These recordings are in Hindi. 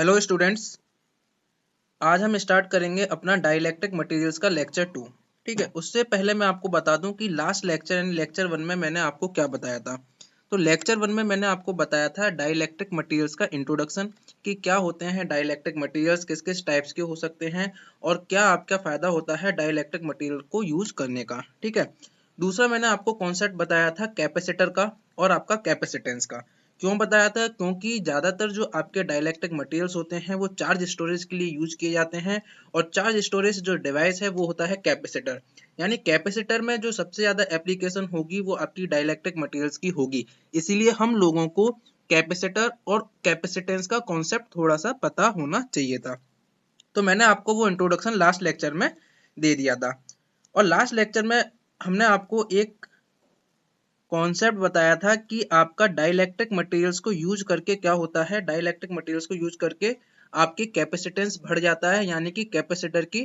Hello students. आज हम स्टार्ट करेंगे अपना डाइलेक्ट्रिक मटेरियल्स का लेक्चर 2। ठीक है, उससे पहले मैं आपको बता दूं कि लास्ट लेक्चर यानी लेक्चर 1 में मैंने आपको क्या बताया था। तो लेक्चर 1 में मैंने आपको बताया था डाइलेक्ट्रिक मटेरियल्स का इंट्रोडक्शन, कि क्या होते हैं डाइलेक्ट्रिक मटेरियल्स, किस किस टाइप्स के हो सकते हैं और क्या आपका फायदा होता है डाइलेक्ट्रिक मटेरियल को यूज करने का। ठीक है, दूसरा मैंने आपको कॉन्सेप्ट बताया था कैपेसिटर का और आपका कैपेसिटेंस का। क्यों बताया था? क्योंकि ज्यादातर जो आपके डाइलेक्ट्रिक मटेरियल्स होते हैं वो चार्ज स्टोरेज के लिए यूज किए जाते हैं, और चार्ज स्टोरेज जो डिवाइस है वो होता है कैपेसिटर। यानी कैपेसिटर में जो सबसे ज्यादा एप्लीकेशन होगी वो आपकी डाइलेक्ट्रिक मटेरियल्स की होगी। इसीलिए हम लोगों को कैपेसिटर और कैपेसिटेंस का कॉन्सेप्ट थोड़ा सा पता होना चाहिए था। तो मैंने आपको वो इंट्रोडक्शन लास्ट लेक्चर में दे दिया था। और लास्ट लेक्चर में हमने आपको एक कॉन्सेप्ट बताया था कि आपका डाइलेक्ट्रिक मटेरियल्स को यूज करके क्या होता है, डाइलेक्ट्रिक मटेरियल्स को यूज करके आपकी कैपेसिटेंस बढ़ जाता है, यानी कि कैपेसिटर की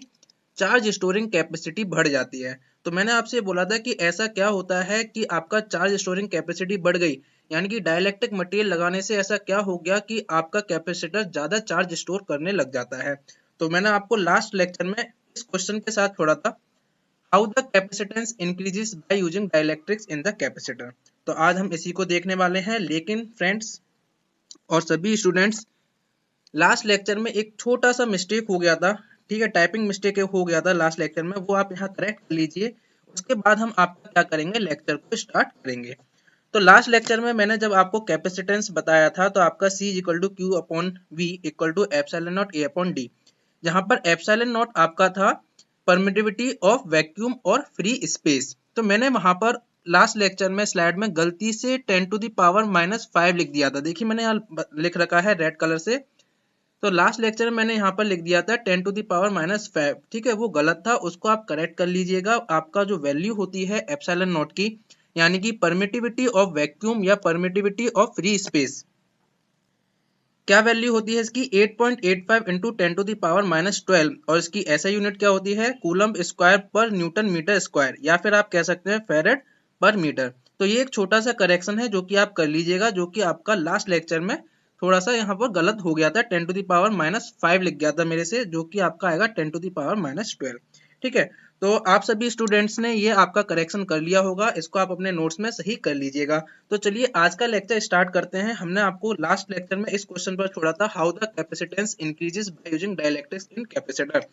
चार्ज स्टोरिंग कैपेसिटी बढ़ जाती है। तो मैंने आपसे बोला था कि ऐसा क्या होता है कि आपका चार्ज स्टोरिंग कैपेसिटी बढ़ गई, यानी कि डाइलेक्ट्रिक मटेरियल लगाने से ऐसा क्या हो गया कि आपका कैपेसिटर ज्यादा चार्ज स्टोर करने लग जाता है। तो मैंने आपको लास्ट लेक्चर में इस क्वेश्चन के साथ छोड़ा था, how the capacitance increases by using dielectrics in the capacitor. तो आज हम इसी को देखने वाले हैं। लेकिन फ्रेंड्स और सभी स्टूडेंट्स, लास्ट लेक्चर में एक छोटा सा मिस्टेक हो गया था। ठीक है, टाइपिंग मिस्टेक हो गया था लास्ट लेक्चर में, वो आप यहाँ करेक्ट कर लीजिए। उसके बाद हम आपका क्या करेंगे, लेक्चर को स्टार्ट करेंगे। तो लास्ट लेक्चर में मैंने जब आपको कैपेसिटेंस बताया था तो आपका C equal to Q upon v equal to epsilon not a upon d, जहां पर एप्सिलॉन नॉट आपका था परमिटिविटी ऑफ वैक्यूम और फ्री स्पेस। तो मैंने वहां पर लास्ट लेक्चर में स्लाइड में गलती से 10 टू द पावर -5 लिख दिया था। देखिए मैंने यहाँ लिख रखा है रेड कलर से। तो लास्ट लेक्चर में मैंने यहाँ पर लिख दिया था 10 टू द पावर -5। ठीक है, वो गलत था, उसको आप करेक्ट कर लीजिएगा। आपका जो वैल्यू होती है एप्सिलॉन नॉट की, यानी कि परमिटिविटी ऑफ वैक्यूम या परमिटिविटी ऑफ फ्री स्पेस, क्या वैल्यू होती है इसकी 8.85 इंटू 10 टू द पावर -12, और इसकी ऐसा यूनिट क्या होती है, कूलम्ब स्क्वायर पर न्यूटन मीटर स्क्वायर, या फिर आप कह सकते हैं फेरेड पर मीटर। तो ये एक छोटा सा करेक्शन है जो कि आप कर लीजिएगा, जो कि आपका लास्ट लेक्चर में थोड़ा सा यहाँ पर गलत हो गया था, 10 टू द पावर -5 लिख गया था मेरे से, जो कि आपका आएगा 10 टू द पावर -12। ठीक है, तो आप सभी स्टूडेंट्स ने ये आपका करेक्शन कर लिया होगा, इसको आप अपने नोट्स में सही कर लीजिएगा। तो चलिए आज का लेक्चर स्टार्ट करते हैं। हमने आपको लास्ट लेक्चर में इस क्वेश्चन पर छोड़ा था, how the capacitance increases by using dielectrics in capacitor.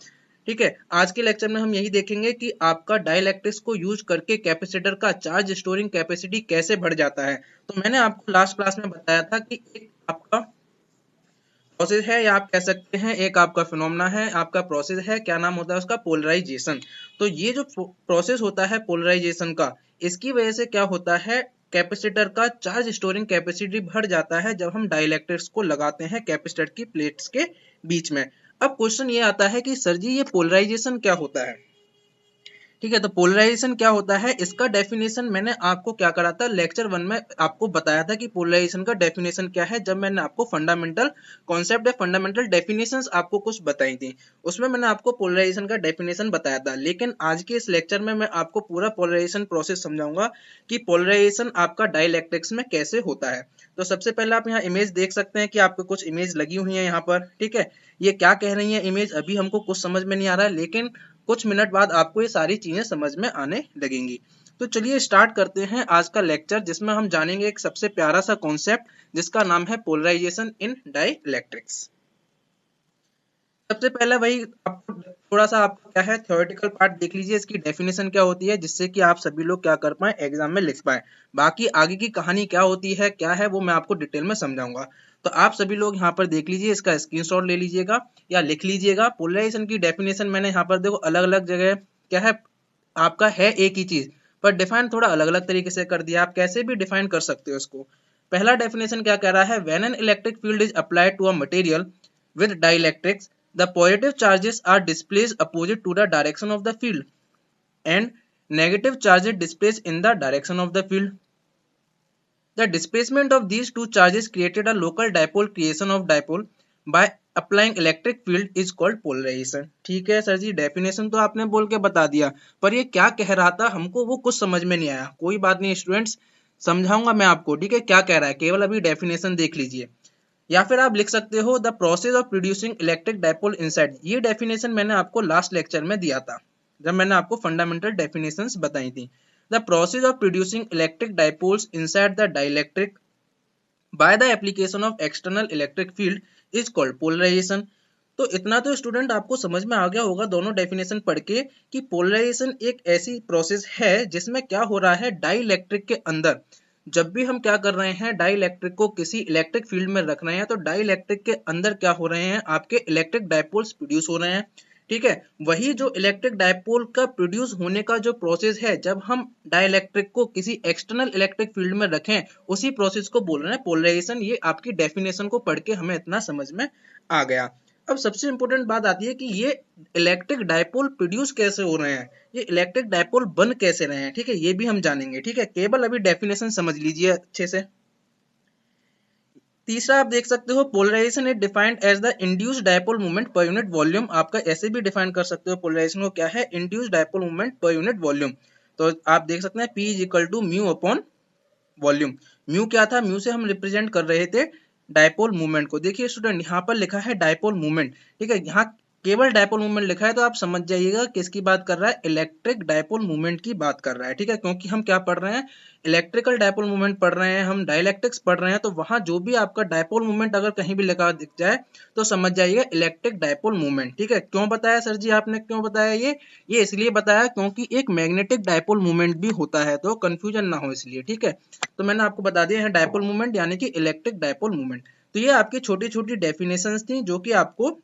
ठीक है, आज के लेक्चर में हम यही देखेंगे कि आपका डाइलेक्ट्रिक्स को यूज करके कैपेसिटर का चार्ज स्टोरिंग कैपेसिटी कैसे बढ़ जाता है। तो मैंने आपको लास्ट क्लास में बताया था कि एक आपका प्रोसेस है, या आप कह सकते हैं एक आपका फिनोमेना है, आपका प्रोसेस है, क्या नाम होता है उसका, पोलराइजेशन। तो ये जो प्रोसेस होता है पोलराइजेशन का, इसकी वजह से क्या होता है, कैपेसिटर का चार्ज स्टोरिंग कैपेसिटी बढ़ जाता है जब हम डाइलेक्ट्रिक्स को लगाते हैं कैपेसिटर की प्लेट्स के बीच में। अब क्वेश्चन ये आता है कि सर जी ये पोलराइजेशन क्या होता है। ठीक है, तो पोलराइजेशन क्या होता है, इसका डेफिनेशन मैंने आपको क्या करा था, लेक्चर 1 में आपको बताया था कि पोलराइजेशन का डेफिनेशन क्या है, जब मैंने आपको फंडामेंटल कॉन्सेप्ट या फंडामेंटल डेफिनेशंस आपको कुछ बताई थी, उसमें मैंने आपको पोलराइजेशन का डेफिनेशन बताया था। लेकिन आज के इस लेक्चर में मैं आपको पूरा पोलराइजेशन प्रोसेस समझाऊंगा कि पोलराइजेशन आपका डाइलेक्ट्रिक्स में कैसे होता है। तो सबसे पहले आप यहाँ इमेज देख सकते हैं कि आपको कुछ इमेज लगी हुई है यहाँ पर। ठीक है, ये क्या कह रही है इमेज, अभी हमको कुछ समझ में नहीं आ रहा है, लेकिन कुछ मिनट बाद आपको ये सारी चीजें समझ में आने लगेंगी। तो चलिए स्टार्ट करते हैं आज का लेक्चर, जिसमें हम जानेंगे एक सबसे प्यारा सा कॉन्सेप्ट जिसका नाम है पोलराइजेशन इन डाइलेक्ट्रिक्स। सबसे पहले वही आपको थोड़ा सा आपका क्या है थ्योरेटिकल पार्ट देख लीजिए, इसकी डेफिनेशन क्या होती है, जिससे कि आप सभी लोग क्या कर पाए, एग्जाम में लिख पाए। बाकी आगे की कहानी क्या होती है क्या है वो मैं आपको डिटेल में समझाऊंगा। तो आप सभी लोग यहाँ पर देख लीजिए, इसका स्क्रीनशॉट ले लीजिएगा या लिख लीजिएगा। पोलराइजेशन की डेफिनेशन मैंने यहाँ पर देखो अलग अलग जगह क्या है, आपका है एक ही चीज पर डिफाइन थोड़ा अलग अलग तरीके से कर दिया, आप कैसे भी डिफाइन कर सकते हो इसको। पहला डेफिनेशन क्या कह रहा है, when an electric field is applied to a material with dielectrics, the positive charges are displaced opposite to the direction of the field and negative charges displaced in the direction of the field. The displacement of these two charges created a local dipole creation of dipole by applying electric field is called polarization. ठीक है सर जी, डेफिनेशन तो आपने बोल के बता दिया, पर ये क्या कह रहा था हमको वो कुछ समझ में नहीं आया। कोई बात नहीं स्टूडेंट्स, समझाऊंगा मैं आपको। ठीक है, क्या कह रहा है केवल अभी डेफिनेशन देख लीजिए। या फिर आप लिख सकते हो the process of producing electric dipole inside. ये डेफिनेशन मैंने आपको लास्ट लेक्चर में दिया था जब मैंने आपको फंडामेंटल डेफिनेशंस बताई थी। The process of producing electric dipoles inside the dielectric by the application of external electric field is called polarisation. तो इतना तो स्टूडेंट आपको समझ में आ गया होगा दोनों डेफिनेशन पढ़ के कि पोलराइजेशन एक ऐसी प्रोसेस है जिसमें क्या हो रहा है, डाइलेक्ट्रिक के अंदर जब भी हम क्या कर रहे हैं, डाइलेक्ट्रिक को किसी इलेक्ट्रिक फील्ड में रख रहे हैं तो डाइलेक्ट्रिक के अंदर क्या हो रहे हैं, आपके इलेक्ट्रिक डायपोल्स प्रोड्यूस हो रहे हैं। ठीक है, वही जो इलेक्ट्रिक डायपोल का प्रोड्यूस होने का जो प्रोसेस है जब हम डाइलेक्ट्रिक को किसी एक्सटर्नल इलेक्ट्रिक फील्ड में रखें, उसी प्रोसेस को बोल रहे हैं पोलराइजेशन। ये आपकी डेफिनेशन को पढ़ के हमें इतना समझ में आ गया। अब सबसे इंपॉर्टेंट बात आती है कि ये इलेक्ट्रिक डायपोल प्रोड्यूस कैसे हो रहे हैं, ये इलेक्ट्रिक डायपोल बन कैसे रहे हैं। ठीक है, ये भी हम जानेंगे। ठीक है, केवल अभी डेफिनेशन समझ लीजिए अच्छे से। तीसरा आप देख सकते हो polarisation is defined as the induced dipole moment per unit volume. आपका ऐसे भी डिफाइन कर सकते हो पोलराइजेशन को, क्या है, induced dipole moment per unit volume. तो आप देख सकते हैं P is equal to mu upon volume. Mu क्या था, म्यू से हम रिप्रेजेंट कर रहे थे डायपोल मूवमेंट को। देखिए स्टूडेंट यहाँ पर लिखा है डायपोल मूवमेंट। ठीक है, यहाँ केवल डायपोल मूवमेंट लिखा है तो आप समझ जाइएगा किसकी बात कर रहा है, इलेक्ट्रिक डायपोल मूवमेंट की बात कर रहा है। ठीक है, क्योंकि हम क्या पढ़ रहे हैं, इलेक्ट्रिकल डायपोल मूवमेंट पढ़ रहे हैं, हम डाइलेक्ट्रिक्स पढ़ रहे हैं, तो वहां जो भी आपका डायपोल मूवमेंट अगर कहीं भी लिखा दिख जाए तो समझ जाइएगा इलेक्ट्रिक डायपोल मूवमेंट। ठीक है, क्यों बताया सर जी आपने, क्यों बताया ये इसलिए बताया क्योंकि एक मैग्नेटिक डायपोल मूवमेंट भी होता है, तो कंफ्यूजन ना हो इसलिए। ठीक है, तो मैंने आपको बता दिया है डायपोल मूवमेंट यानी कि इलेक्ट्रिक डायपोल मूवमेंट। तो ये आपकी छोटी छोटी डेफिनेशंस थी जो कि आपको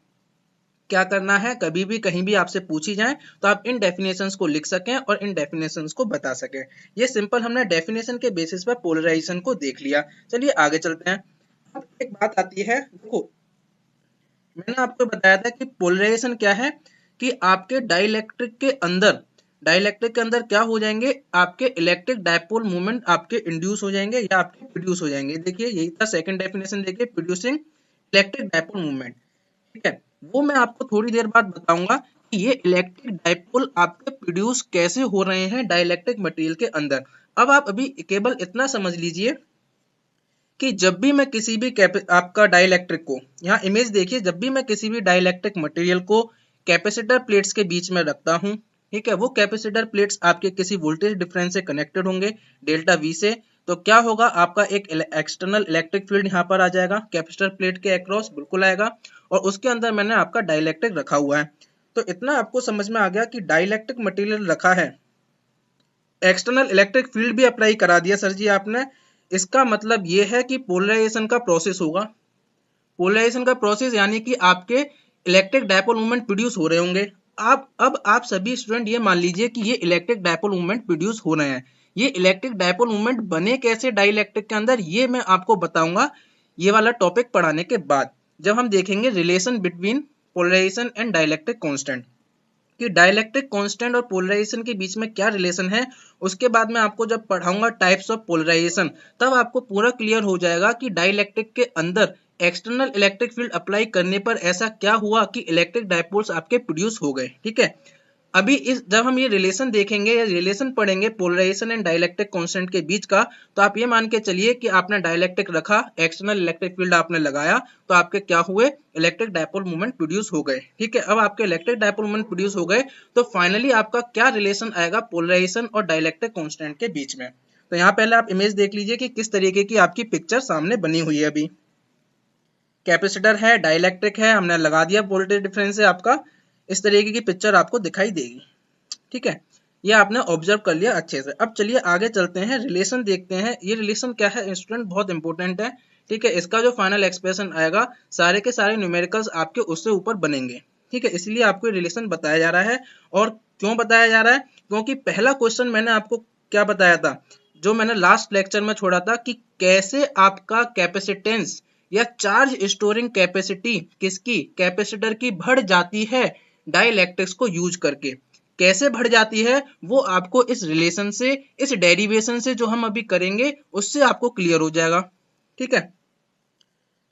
क्या करना है, कभी भी कहीं भी आपसे पूछी जाए तो आप इन डेफिनेशंस को लिख सकें और इन डेफिनेशंस को बता सकें। ये सिंपल हमने डेफिनेशन के बेसिस पर पोलराइजेशन को देख लिया। चलिए आगे चलते हैं। अब एक बात आती है, देखो मैंने आपको बताया था कि पोलराइजेशन क्या है, कि आपके डाइलेक्ट्रिक के अंदर क्या हो जाएंगे, आपके इलेक्ट्रिक डायपोल मूवमेंट आपके इंड्यूस हो जाएंगे या आपके प्रोड्यूस हो जाएंगे। देखिए यही था सेकंड डेफिनेशन, देखिए प्रोड्यूसिंग इलेक्ट्रिक डायपोल मूवमेंट। ठीक है, वो मैं आपको थोड़ी देर बाद बताऊंगा कि ये इलेक्ट्रिक डायपोल आपके प्रोड्यूस कैसे हो रहे हैं डाइलेक्ट्रिक मटेरियल के अंदर। अब आप अभी केवल इतना समझ लीजिए कि जब भी मैं किसी भी आपका डाइलेक्ट्रिक को, यहाँ इमेज देखिए, जब भी मैं किसी भी डाइलेक्ट्रिक मटेरियल को कैपेसिटर प्लेट्स के बीच में रखता हूँ, ठीक है, वो कैपेसिटर प्लेट्स आपके किसी वोल्टेज डिफरेंस से कनेक्टेड होंगे डेल्टा वी से, तो क्या होगा, आपका एक एक्सटर्नल इलेक्ट्रिक फील्ड यहाँ पर आ जाएगा, कैपेसिटर प्लेट के अक्रॉस बिल्कुल आएगा, और उसके अंदर मैंने आपका डाइलेक्ट्रिक रखा हुआ है। तो इतना आपको समझ में आ गया कि डाइलेक्ट्रिक मटेरियल रखा है, एक्सटर्नल इलेक्ट्रिक फील्ड भी अप्लाई करा दिया सर जी आपने, इसका मतलब ये है कि पोलराइजेशन का प्रोसेस होगा। पोलराइजेशन का प्रोसेस यानी कि आपके इलेक्ट्रिक डायपोल मूवमेंट प्रोड्यूस हो रहे होंगे। अब आप सभी स्टूडेंट ये मान लीजिए कि ये इलेक्ट्रिक डायपोल मूवमेंट प्रोड्यूस हो रहे हैं। ये इलेक्ट्रिक डायपोल मूवमेंट बने कैसे डाइलेक्ट्रिक के अंदर, ये मैं आपको बताऊंगा ये वाला टॉपिक पढ़ाने के बाद, जब हम देखेंगे relation between polarisation and dielectric constant, कि डाइलेक्ट्रिक कांस्टेंट और पोलराइजेशन के बीच में क्या रिलेशन है। उसके बाद मैं आपको जब पढ़ाऊंगा टाइप्स ऑफ पोलराइजेशन, तब आपको पूरा क्लियर हो जाएगा कि डाइलेक्ट्रिक के अंदर एक्सटर्नल इलेक्ट्रिक फील्ड अप्लाई करने पर ऐसा क्या हुआ कि इलेक्ट्रिक डायपोल्स आपके प्रोड्यूस हो गए। ठीक है, अभी जब हम ये रिलेशन देखेंगे या रिलेशन पढ़ेंगे पोलराइजेशन एंड डाइलेक्ट्रिक कांस्टेंट के बीच का, तो आप ये मान के चलिए कि आपने डाइलेक्ट्रिक रखा, एक्सटर्नल इलेक्ट्रिक फील्ड आपने लगाया, तो आपके क्या हुए, इलेक्ट्रिक डायपोल मूवमेंट प्रोड्यूस हो गए। ठीक है, अब आपके इलेक्ट्रिक डायपोल मूवमेंट प्रोड्यूस हो गए तो फाइनली आपका क्या रिलेशन आएगा पोलराइजेशन और डाइलेक्ट्रिक कांस्टेंट के बीच में। तो यहाँ पहले आप इमेज देख लीजिए कि किस तरीके की आपकी पिक्चर सामने बनी हुई है। अभी कैपेसिटर है, डाइलेक्ट्रिक है, हमने लगा दिया वोल्टेज डिफरेंस से, आपका इस तरीके की पिक्चर आपको दिखाई देगी। ठीक है, ये आपने ऑब्जर्व कर लिया अच्छे से। अब चलिए आगे चलते हैं, रिलेशन देखते हैं। ये रिलेशन क्या है स्टूडेंट, बहुत इंपॉर्टेंट है। ठीक है, इसका जो फाइनल एक्सप्रेशन आएगा, सारे के सारे न्यूमेरिकल्स आपके उससे ऊपर बनेंगे। ठीक है, इसलिए आपको रिलेशन बताया जा रहा है। और क्यों बताया जा रहा है, क्योंकि पहला क्वेश्चन मैंने आपको क्या बताया था, जो मैंने लास्ट लेक्चर में छोड़ा था, कि कैसे आपका कैपेसिटेंस या चार्ज स्टोरिंग कैपेसिटी किसकी, कैपेसिटर की बढ़ जाती है डाइलेक्ट्रिक्स को यूज करके। कैसे बढ़ जाती है वो आपको इस रिलेशन से, इस डेरिवेशन से जो हम अभी करेंगे उससे आपको क्लियर हो जाएगा। ठीक है,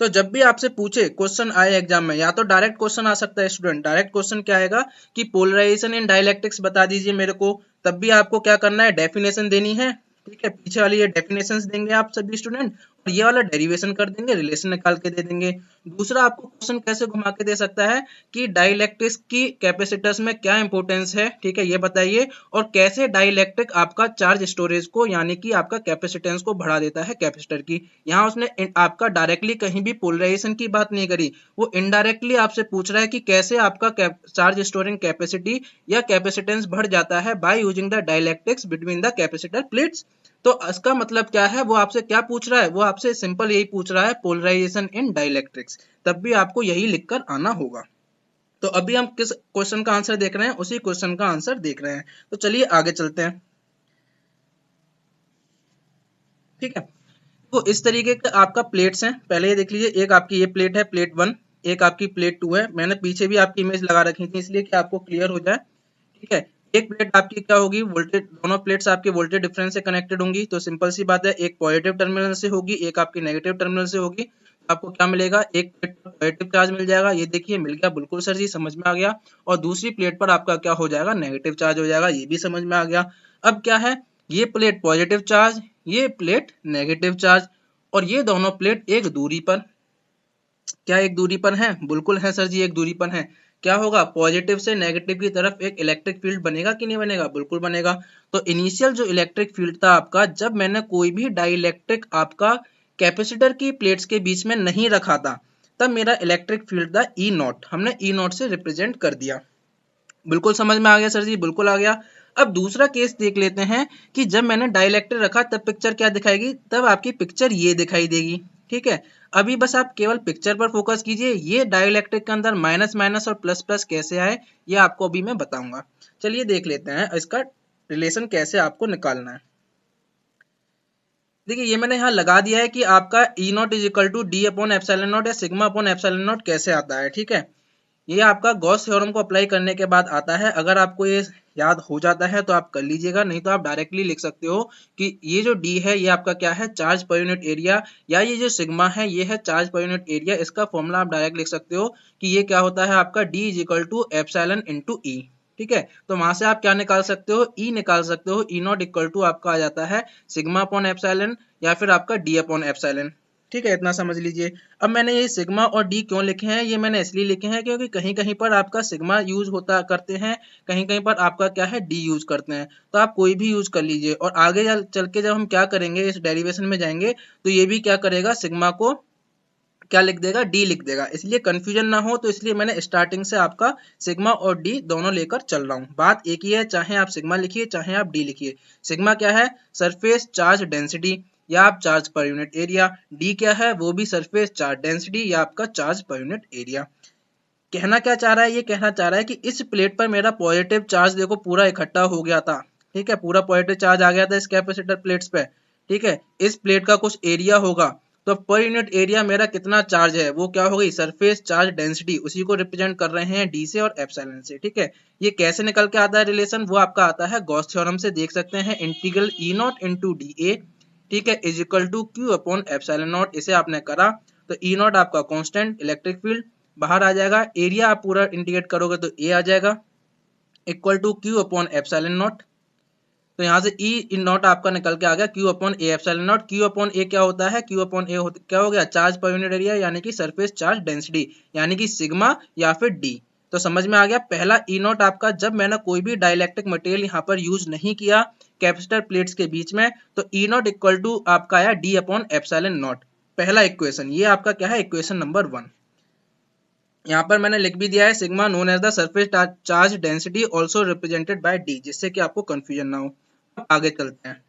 तो जब भी आपसे पूछे क्वेश्चन आए एग्जाम में, या तो डायरेक्ट क्वेश्चन आ सकता है स्टूडेंट, डायरेक्ट क्वेश्चन क्या आएगा कि पोलराइजेशन इन डाइलेक्ट्रिक्स बता दीजिए मेरे को, तब भी आपको क्या करना है, डेफिनेशन देनी है। ठीक है, पीछे वाली ये डेफिनेशंस देंगे आप सभी स्टूडेंट, ये वाला डेरिवेशन कर देंगे, रिलेशन निकाल के दे देंगे। दूसरा आपको क्वेश्चन कैसे घुमा के दे सकता है कि डाइलेक्ट्रिक्स की कैपेसिटर्स में क्या इंपॉर्टेंस है, ठीक है, ये बताइए, और कैसे डाइलेक्ट्रिक आपका चार्ज स्टोरेज को यानी कि आपका कैपेसिटेंस को बढ़ा देता है कैपेसिटर की। यहाँ उसने आपका डायरेक्टली कहीं भी पोलराइजेशन की बात नहीं करी, वो इनडायरेक्टली आपसे पूछ रहा है कि कैसे आपका चार्ज स्टोरिंग कैपेसिटी या कैपेसिटेंस बढ़ जाता है by using the dielectrics between the capacitor plates. तो इसका मतलब क्या है, वो आपसे क्या पूछ रहा है, वो आपसे सिंपल यही पूछ रहा है, पोलराइजेशन इन डाइलेक्ट्रिक्स। तब भी आपको यही लिखकर आना होगा। तो अभी हम किस क्वेश्चन का आंसर देख रहे हैं, उसी क्वेश्चन का आंसर देख रहे हैं। तो चलिए आगे चलते हैं, ठीक है। तो इस तरीके का आपका प्लेट्स हैं, पहले ये देख लीजिए, एक आपकी ये प्लेट है प्लेट 1, एक आपकी प्लेट 2 है। मैंने पीछे भी आपकी इमेज लगा रखी थी इसलिए कि आपको क्लियर हो जाए, ठीक है। एक प्लेट आपकी क्या होगी, वोल्टेज, दोनों प्लेट्स आपके वोल्टेज डिफरेंस से कनेक्टेड होंगी, तो सिंपल सी बात है, एक पॉजिटिव टर्मिनल से होगी, एक आपकी नेगेटिव टर्मिनल से होगी। आपको क्या मिलेगा, एक प्लेट पर पॉजिटिव चार्ज मिल जाएगा, ये देखिए मिल गया, बिल्कुल सर जी समझ में आ गया। और दूसरी प्लेट पर आपका क्या हो जाएगा, नेगेटिव चार्ज हो जाएगा, ये भी समझ में आ गया। अब क्या है, ये प्लेट पॉजिटिव चार्ज, ये प्लेट नेगेटिव चार्ज, और ये दोनों प्लेट एक दूरी पर, क्या एक दूरी पर है, बिल्कुल है सर जी, एक दूरी पर है। क्या होगा, पॉजिटिव से नेगेटिव की तरफ एक इलेक्ट्रिक फील्ड बनेगा कि नहीं बनेगा, बिल्कुल बनेगा। तो इनिशियल जो इलेक्ट्रिक फील्ड था आपका, जब मैंने कोई भी डाइलेक्ट्रिक आपका कैपेसिटर की प्लेट्स के बीच में नहीं रखा था, तब मेरा इलेक्ट्रिक फील्ड था ई नॉट, हमने ई नॉट से रिप्रेजेंट कर दिया। बिल्कुल समझ में आ गया सर जी, बिल्कुल आ गया। अब दूसरा केस देख लेते हैं कि जब मैंने डाइलेक्ट्रिक रखा तब पिक्चर क्या दिखाएगी, तब आपकी पिक्चर ये दिखाई देगी, ठीक है। अभी बस आप केवल पिक्चर पर फोकस कीजिए, ये डाइलेक्ट्रिक के अंदर माइनस माइनस और प्लस प्लस कैसे आए, ये आपको अभी मैं बताऊंगा। चलिए देख लेते हैं इसका रिलेशन कैसे आपको निकालना है। देखिए ये मैंने यहाँ लगा दिया है कि आपका E not is equal to D upon epsilon not या सिग्मा अपॉन एप्सिलॉन नॉट कैसे आता है, ठीक है। ये आपका गॉस थ्योरम को अप्लाई करने के बाद आता है। अगर आपको ये याद हो जाता है तो आप कर लीजिएगा, नहीं तो आप डायरेक्टली लिख सकते हो कि ये जो डी है ये आपका क्या है, चार्ज पर यूनिट एरिया, या ये जो सिग्मा है ये है चार्ज पर यूनिट एरिया। इसका फॉर्मूला आप डायरेक्ट लिख सकते हो कि ये क्या होता है आपका D is equal to epsilon into E, ठीक है। तो वहां से आप क्या निकाल सकते हो, ई निकाल सकते हो। ई नॉट इक्वल टू आपका आ जाता है सिग्मा अपॉन एप्सिलॉन या फिर आपका डी अपॉन एप्सिलॉन, ठीक है, इतना समझ लीजिए। अब मैंने ये सिग्मा और डी क्यों लिखे हैं, ये मैंने इसलिए लिखे हैं क्योंकि कहीं कहीं पर आपका सिग्मा यूज होता करते हैं, कहीं कहीं पर आपका क्या है डी यूज करते हैं, तो आप कोई भी यूज कर लीजिए। और आगे चल के जब हम क्या करेंगे, इस डेरिवेशन में जाएंगे, तो ये भी क्या करेगा, सिग्मा को क्या लिख देगा, डी लिख देगा। इसलिए कंफ्यूजन ना हो, तो इसलिए मैंने स्टार्टिंग से आपका सिग्मा और डी दोनों लेकर चल रहा हूँ। बात एक ही है, चाहे आप सिग्मा लिखिए चाहे आप डी लिखिए। सिग्मा क्या है, सरफेस चार्ज डेंसिटी या आप charge per unit area. D क्या है, वो भी सरफेस चार्ज डेंसिटी या आपका चार्ज पर यूनिट एरिया। कहना क्या चाह रहा है, ये कहना चाह रहा है कि इस प्लेट पर मेरा पॉजिटिव चार्ज देखो पूरा इकट्ठा हो गया था, ठीक है, पूरा पॉजिटिव चार्ज आ गया था इस कैपेसिटर प्लेट्स पे, ठीक है। इस प्लेट का कुछ एरिया होगा, तो पर यूनिट एरिया मेरा कितना चार्ज है, वो क्या हो गई, सरफेस चार्ज डेंसिटी, उसी को रिप्रेजेंट कर रहे हैं डी से और एप्सिलॉन से, ठीक है। ये कैसे निकल के आता है रिलेशन, वो आपका आता है गॉस थ्योरम से, देख सकते हैं, integral e not into d a, ठीक है, is equal to Q upon epsilon not. इसे आपने करा तो ई नॉट आपका कांस्टेंट इलेक्ट्रिक फील्ड बाहर आ जाएगा, एरिया आप पूरा इंटीग्रेट करोगे तो ए आ जाएगा, equal to Q upon epsilon not. तो यहाँ से ई नॉट आपका निकल के आ गया Q upon A epsilon not. Q upon A क्या होता है, क्यू अपॉन ए क्या हो गया, चार्ज पर यूनिट एरिया यानी कि सरफेस चार्ज डेंसिटी, यानी कि सिग्मा या फिर डी। तो समझ में आ गया, पहला ई नॉट आपका, जब मैंने कोई भी डाइलेक्ट्रिक मटेरियल यहाँ पर यूज नहीं किया कैपेसिटर प्लेट्स के बीच में, तो ई नॉट इक्वल टू आपका आया डी अपॉन एप्सिलॉन नॉट, पहला इक्वेशन। ये आपका क्या है, इक्वेशन नंबर 1। यहाँ पर मैंने लिख भी दिया है sigma known as the surface charge density also represented by d, जिससे कि आपको कंफ्यूजन ना हो। अब आगे चलते हैं।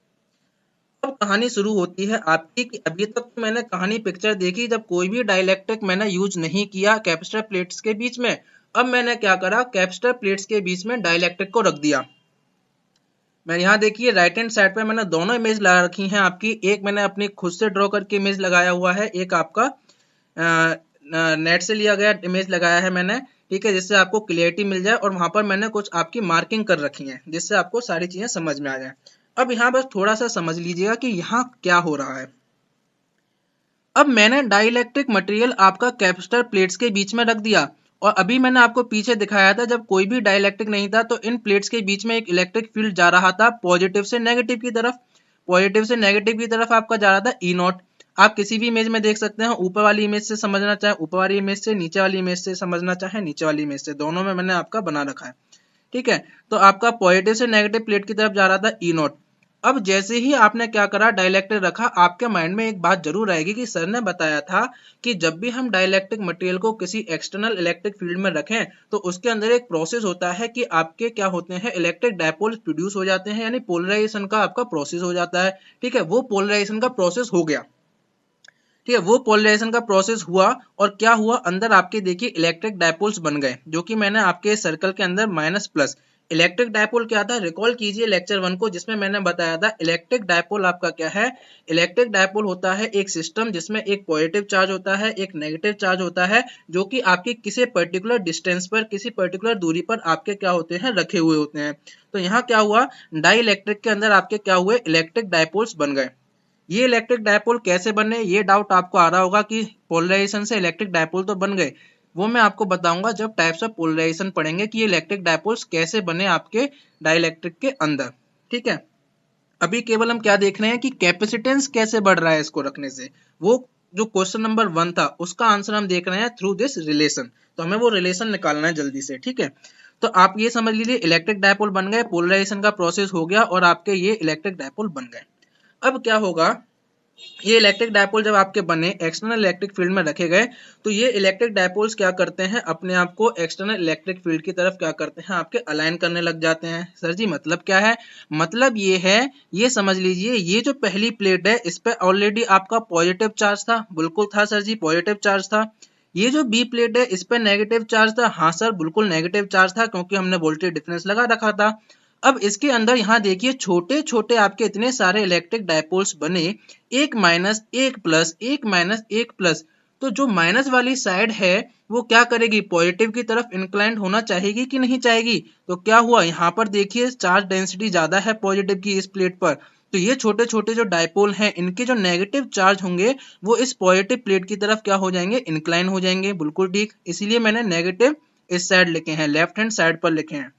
अब कहानी शुरू होती है आपकी कि अभी तक तो मैंने कहानी पिक्चर देखी जब कोई भी डाइलेक्ट्रिक मैंने यूज नहीं किया कैपेसिटर प्लेट्स के बीच में। अब मैंने क्या करा, कैपेसिटर प्लेट्स के बीच में डाइलेक्ट्रिक को रख दिया। मैं यहाँ देखिए राइट हैंड साइड पे मैंने दोनों इमेज लगा रखी हैं आपकी, एक मैंने अपनी खुद से ड्रॉ करके इमेज लगाया हुआ है, एक आपका नेट से लिया गया इमेज लगाया है मैंने, ठीक है, जिससे आपको क्लियरिटी मिल जाए। और वहां पर मैंने कुछ आपकी मार्किंग कर रखी है जिससे आपको सारी चीजें समझ में आ जाए। अब यहाँ बस थोड़ा सा समझ लीजिएगा कि यहाँ क्या हो रहा है। अब मैंने डाइलेक्ट्रिक मटेरियल आपका कैपेसिटर प्लेट्स के बीच में रख दिया, और अभी मैंने आपको पीछे दिखाया था जब कोई भी डाइलेक्ट्रिक नहीं था तो इन प्लेट्स के बीच में एक इलेक्ट्रिक फील्ड जा रहा था पॉजिटिव से नेगेटिव की तरफ, पॉजिटिव से नेगेटिव की तरफ आपका जा रहा था ई नॉट। आप किसी भी इमेज में देख सकते हैं, ऊपर वाली इमेज से समझना चाहे ऊपर वाली इमेज से, नीचे वाली इमेज से समझना चाहे नीचे वाली इमेज से, दोनों में मैंने आपका बना रखा है। ठीक है, तो आपका पॉजिटिव से नेगेटिव प्लेट की तरफ जा रहा था ई नॉट। अब जैसे ही आपने क्या करा, डाइलेक्ट्रिक रखा, आपके माइंड में एक बात जरूर आएगी कि सर ने बताया था कि जब भी हम डाइलेक्ट्रिक मटेरियल को किसी एक्सटर्नल इलेक्ट्रिक फील्ड में रखें तो उसके अंदर एक प्रोसेस होता है कि आपके क्या होते हैं, इलेक्ट्रिक डायपोल्स प्रोड्यूस हो जाते हैं, यानी पोलराइजेशन का आपका प्रोसेस हो जाता है। ठीक है, वो पोलराइजेशन का प्रोसेस हो गया। ठीक है, वो पोलराइजेशन का प्रोसेस हुआ और क्या हुआ, अंदर आपके देखिए इलेक्ट्रिक डायपोल्स बन गए, जो कि मैंने आपके सर्कल के अंदर माइनस प्लस। इलेक्ट्रिक डायपोल क्या था, रिकॉल कीजिए लेक्चर 1 को, जिसमें मैंने बताया था इलेक्ट्रिक डायपोल आपका क्या है। इलेक्ट्रिक डायपोल होता है एक सिस्टम जिसमें एक पॉजिटिव चार्ज होता है, एक नेगेटिव चार्ज होता है, जो कि आपके किसी पर्टिकुलर डिस्टेंस पर, किसी पर्टिकुलर दूरी पर आपके क्या होते हैं, रखे हुए होते हैं। तो यहाँ क्या हुआ, डाई इलेक्ट्रिक के अंदर आपके क्या हुए, इलेक्ट्रिक डायपोल्स बन गए। ये इलेक्ट्रिक डायपोल कैसे बने, ये डाउट आपको आ रहा होगा कि पोलराइजेशन से इलेक्ट्रिक डायपोल तो बन गए। वो मैं आपको बताऊंगा जब टाइप्स ऑफ पोलराइजेशन पढ़ेंगे कि ये इलेक्ट्रिक डायपोल्स कैसे बने आपके डाइलेक्ट्रिक के अंदर। ठीक है, अभी केवल हम क्या देख रहे हैं कि कैपेसिटेंस कैसे बढ़ रहा है इसको रखने से। वो जो क्वेश्चन नंबर 1 था उसका आंसर हम देख रहे हैं थ्रू दिस रिलेशन, तो हमें वो रिलेशन निकालना है जल्दी से। ठीक है, तो आप ये समझ लीजिए इलेक्ट्रिक डायपोल बन गए, पोलराइजेशन का प्रोसेस हो गया और आपके ये इलेक्ट्रिक डायपोल बन गए। अब क्या होगा, ये इलेक्ट्रिक डायपोल जब आपके बने, एक्सटर्नल इलेक्ट्रिक फील्ड में रखे गए, तो ये इलेक्ट्रिक डायपोल्स क्या करते हैं, अपने आप को एक्सटर्नल इलेक्ट्रिक फील्ड की तरफ क्या करते हैं, आपके अलाइन करने लग जाते हैं। सर जी मतलब क्या है, मतलब ये है, ये समझ लीजिए, ये जो पहली प्लेट है इस पे ऑलरेडी आपका पॉजिटिव चार्ज था, बिल्कुल था सर जी, पॉजिटिव चार्ज था। ये जो बी प्लेट है इस पे नेगेटिव चार्ज था, हाँ सर बिल्कुल नेगेटिव चार्ज था, क्योंकि हमने वोल्टेज डिफरेंस लगा रखा था। अब इसके अंदर यहाँ देखिए छोटे छोटे आपके इतने सारे इलेक्ट्रिक डायपोल्स बने, एक माइनस एक प्लस, एक माइनस एक प्लस। तो जो माइनस वाली साइड है वो क्या करेगी, पॉजिटिव की तरफ इंक्लाइंड होना चाहेगी कि नहीं चाहेगी। तो क्या हुआ, यहाँ पर देखिए चार्ज डेंसिटी ज्यादा है पॉजिटिव की इस प्लेट पर, तो ये छोटे छोटे जो डायपोल हैं इनके जो नेगेटिव चार्ज होंगे वो इस पॉजिटिव प्लेट की तरफ क्या हो जाएंगे, इंक्लाइन हो जाएंगे। बिल्कुल ठीक, इसीलिए मैंने नेगेटिव इस साइड लिखे हैं, लेफ्ट हैंड साइड पर लिखे हैं।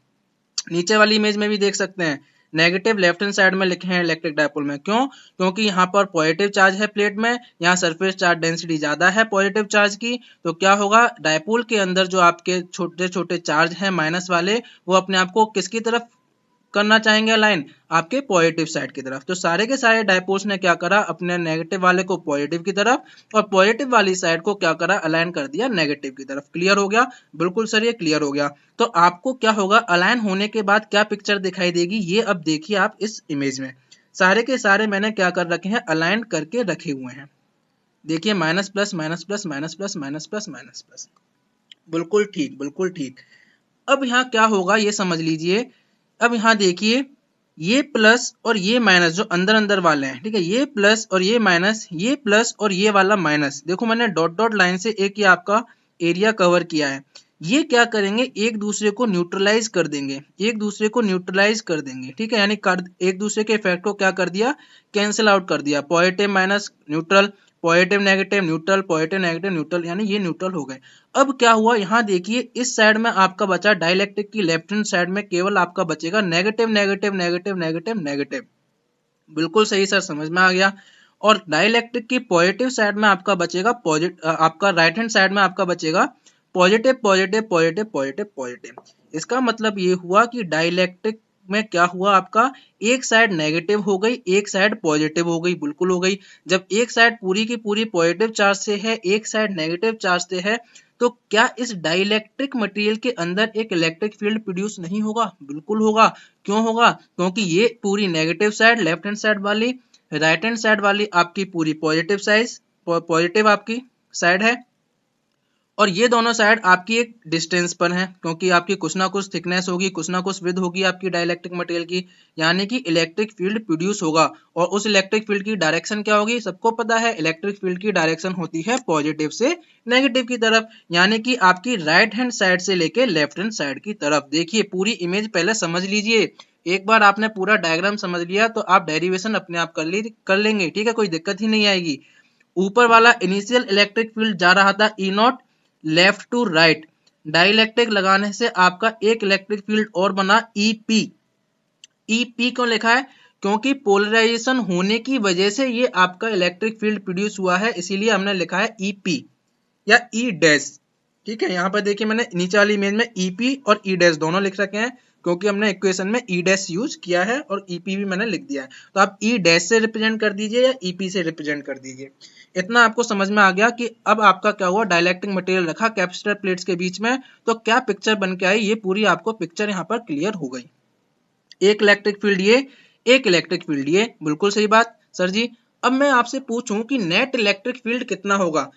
नीचे वाली इमेज में भी देख सकते हैं, नेगेटिव लेफ्ट हैंड साइड में लिखे हैं इलेक्ट्रिक डायपोल में। क्यों, क्योंकि यहाँ पर पॉजिटिव चार्ज है प्लेट में, यहाँ सरफेस चार्ज डेंसिटी ज्यादा है पॉजिटिव चार्ज की। तो क्या होगा, डायपोल के अंदर जो आपके छोटे छोटे चार्ज हैं माइनस वाले, वो अपने आप को किसकी तरफ करना चाहेंगे अलाइन, आपके पॉजिटिव साइड की तरफ। तो सारे के सारे डायपोल्स ने क्या करा, अपने नेगेटिव वाले को पॉजिटिव की तरफ और पॉजिटिव वाली साइड को क्या करा, अलाइन कर दिया नेगेटिव की तरफ। क्लियर हो गया, बिल्कुल सर ये क्लियर हो गया। तो आपको क्या होगा, अलाइन होने के बाद क्या पिक्चर दिखाई देगी, ये अब देखिए आप इस इमेज में, सारे के सारे मैंने क्या कर रखे हैं, अलाइन करके रखे हुए हैं। देखिए minus plus minus plus minus plus minus plus minus plus, बिल्कुल ठीक बिल्कुल ठीक। अब यहाँ क्या होगा ये समझ लीजिए, अब यहाँ देखिए ये प्लस और ये माइनस जो अंदर अंदर वाले हैं, ठीक है, ये प्लस और ये माइनस, ये प्लस और ये वाला माइनस, देखो मैंने डॉट डॉट लाइन से एक ये आपका एरिया कवर किया है। ये क्या करेंगे, एक दूसरे को न्यूट्रलाइज कर देंगे, एक दूसरे को न्यूट्रलाइज कर देंगे। ठीक है, यानी एक दूसरे के इफेक्ट को क्या कर दिया, कैंसिल आउट कर दिया। Positive minus neutral, positive negative neutral, positive negative neutral, यानी ये न्यूट्रल हो गए। अब क्या हुआ, यहाँ देखिए इस साइड में आपका बचा, डाइलेक्ट्रिक की लेफ्ट हैंड साइड में केवल आपका बचेगा negative negative negative negative negative. बिल्कुल सही सर, समझ में आ गया। और डाइलेक्ट्रिक की पॉजिटिव साइड में आपका बचेगा पॉजिटिव, आपका राइट हैंड साइड में आपका बचेगा positive positive positive positive positive. इसका मतलब ये हुआ कि डाइलेक्ट्रिक में क्या हुआ, आपका एक साइड नेगेटिव हो गई, एक साइड पॉजिटिव हो गई, बिल्कुल हो गई। जब एक साइड पूरी की पूरी पॉजिटिव चार्ज से है, एक साइड नेगेटिव चार्ज से है, तो क्या इस डाइलेक्ट्रिक मटेरियल के अंदर एक इलेक्ट्रिक फील्ड प्रोड्यूस नहीं होगा, बिल्कुल होगा। क्यों होगा, क्योंकि ये पूरी negative side left hand side वाली, राइट हैंड साइड वाली आपकी पूरी पॉजिटिव साइड, पॉजिटिव आपकी साइड है, और ये दोनों साइड आपकी एक डिस्टेंस पर है, क्योंकि आपकी कुछ ना कुछ थिकनेस होगी, कुछ ना कुछ विड्थ होगी आपकी डाइलेक्ट्रिक मटेरियल की, यानी कि इलेक्ट्रिक फील्ड प्रोड्यूस होगा। और उस इलेक्ट्रिक फील्ड की डायरेक्शन क्या होगी, सबको पता है इलेक्ट्रिक फील्ड की डायरेक्शन होती है पॉजिटिव से नेगेटिव की तरफ, यानी कि आपकी राइट हैंड साइड से लेके लेफ्ट हैंड साइड की तरफ। देखिए पूरी इमेज पहले समझ लीजिए, एक बार आपने पूरा डायग्राम समझ लिया तो आप डेरिवेशन अपने आप कर लेंगे। ठीक है, कोई दिक्कत ही नहीं आएगी। ऊपर वाला इनिशियल इलेक्ट्रिक फील्ड जा रहा था E not, left to right, dielectric लगाने से आपका एक इलेक्ट्रिक फील्ड और बना ईपी। ईपी क्यों लिखा है, क्योंकि पोलराइजेशन होने की वजह से ये आपका इलेक्ट्रिक फील्ड प्रोड्यूस हुआ है, इसीलिए हमने लिखा है ईपी या ई डैश। ठीक है, यहाँ पर देखिए मैंने नीचे वाली इमेज में ईपी और ई डैश दोनों लिख रखे हैं, क्योंकि हमने इक्वेशन में ई डैश यूज किया है और ईपी भी मैंने लिख दिया है। तो आप ई डैश से रिप्रेजेंट कर दीजिए या ईपी से रिप्रेजेंट कर दीजिए। इतना आपको समझ में आ गया कि अब आपका क्या हुआ, डाइलेक्ट्रिक मटेरियल रखा कैपेसिटर प्लेट्स के बीच में, तो क्या पिक्चर बन के आई, ये पूरी आपको पिक्चर यहाँ पर क्लियर हो गई। एक इलेक्ट्रिक फील्ड ये, एक इलेक्ट्रिक फील्ड ये, बिल्कुल सही बात सर जी। अब मैं आपसे पूछूं कि नेट इलेक्ट्रिक फील्ड कितना होगा।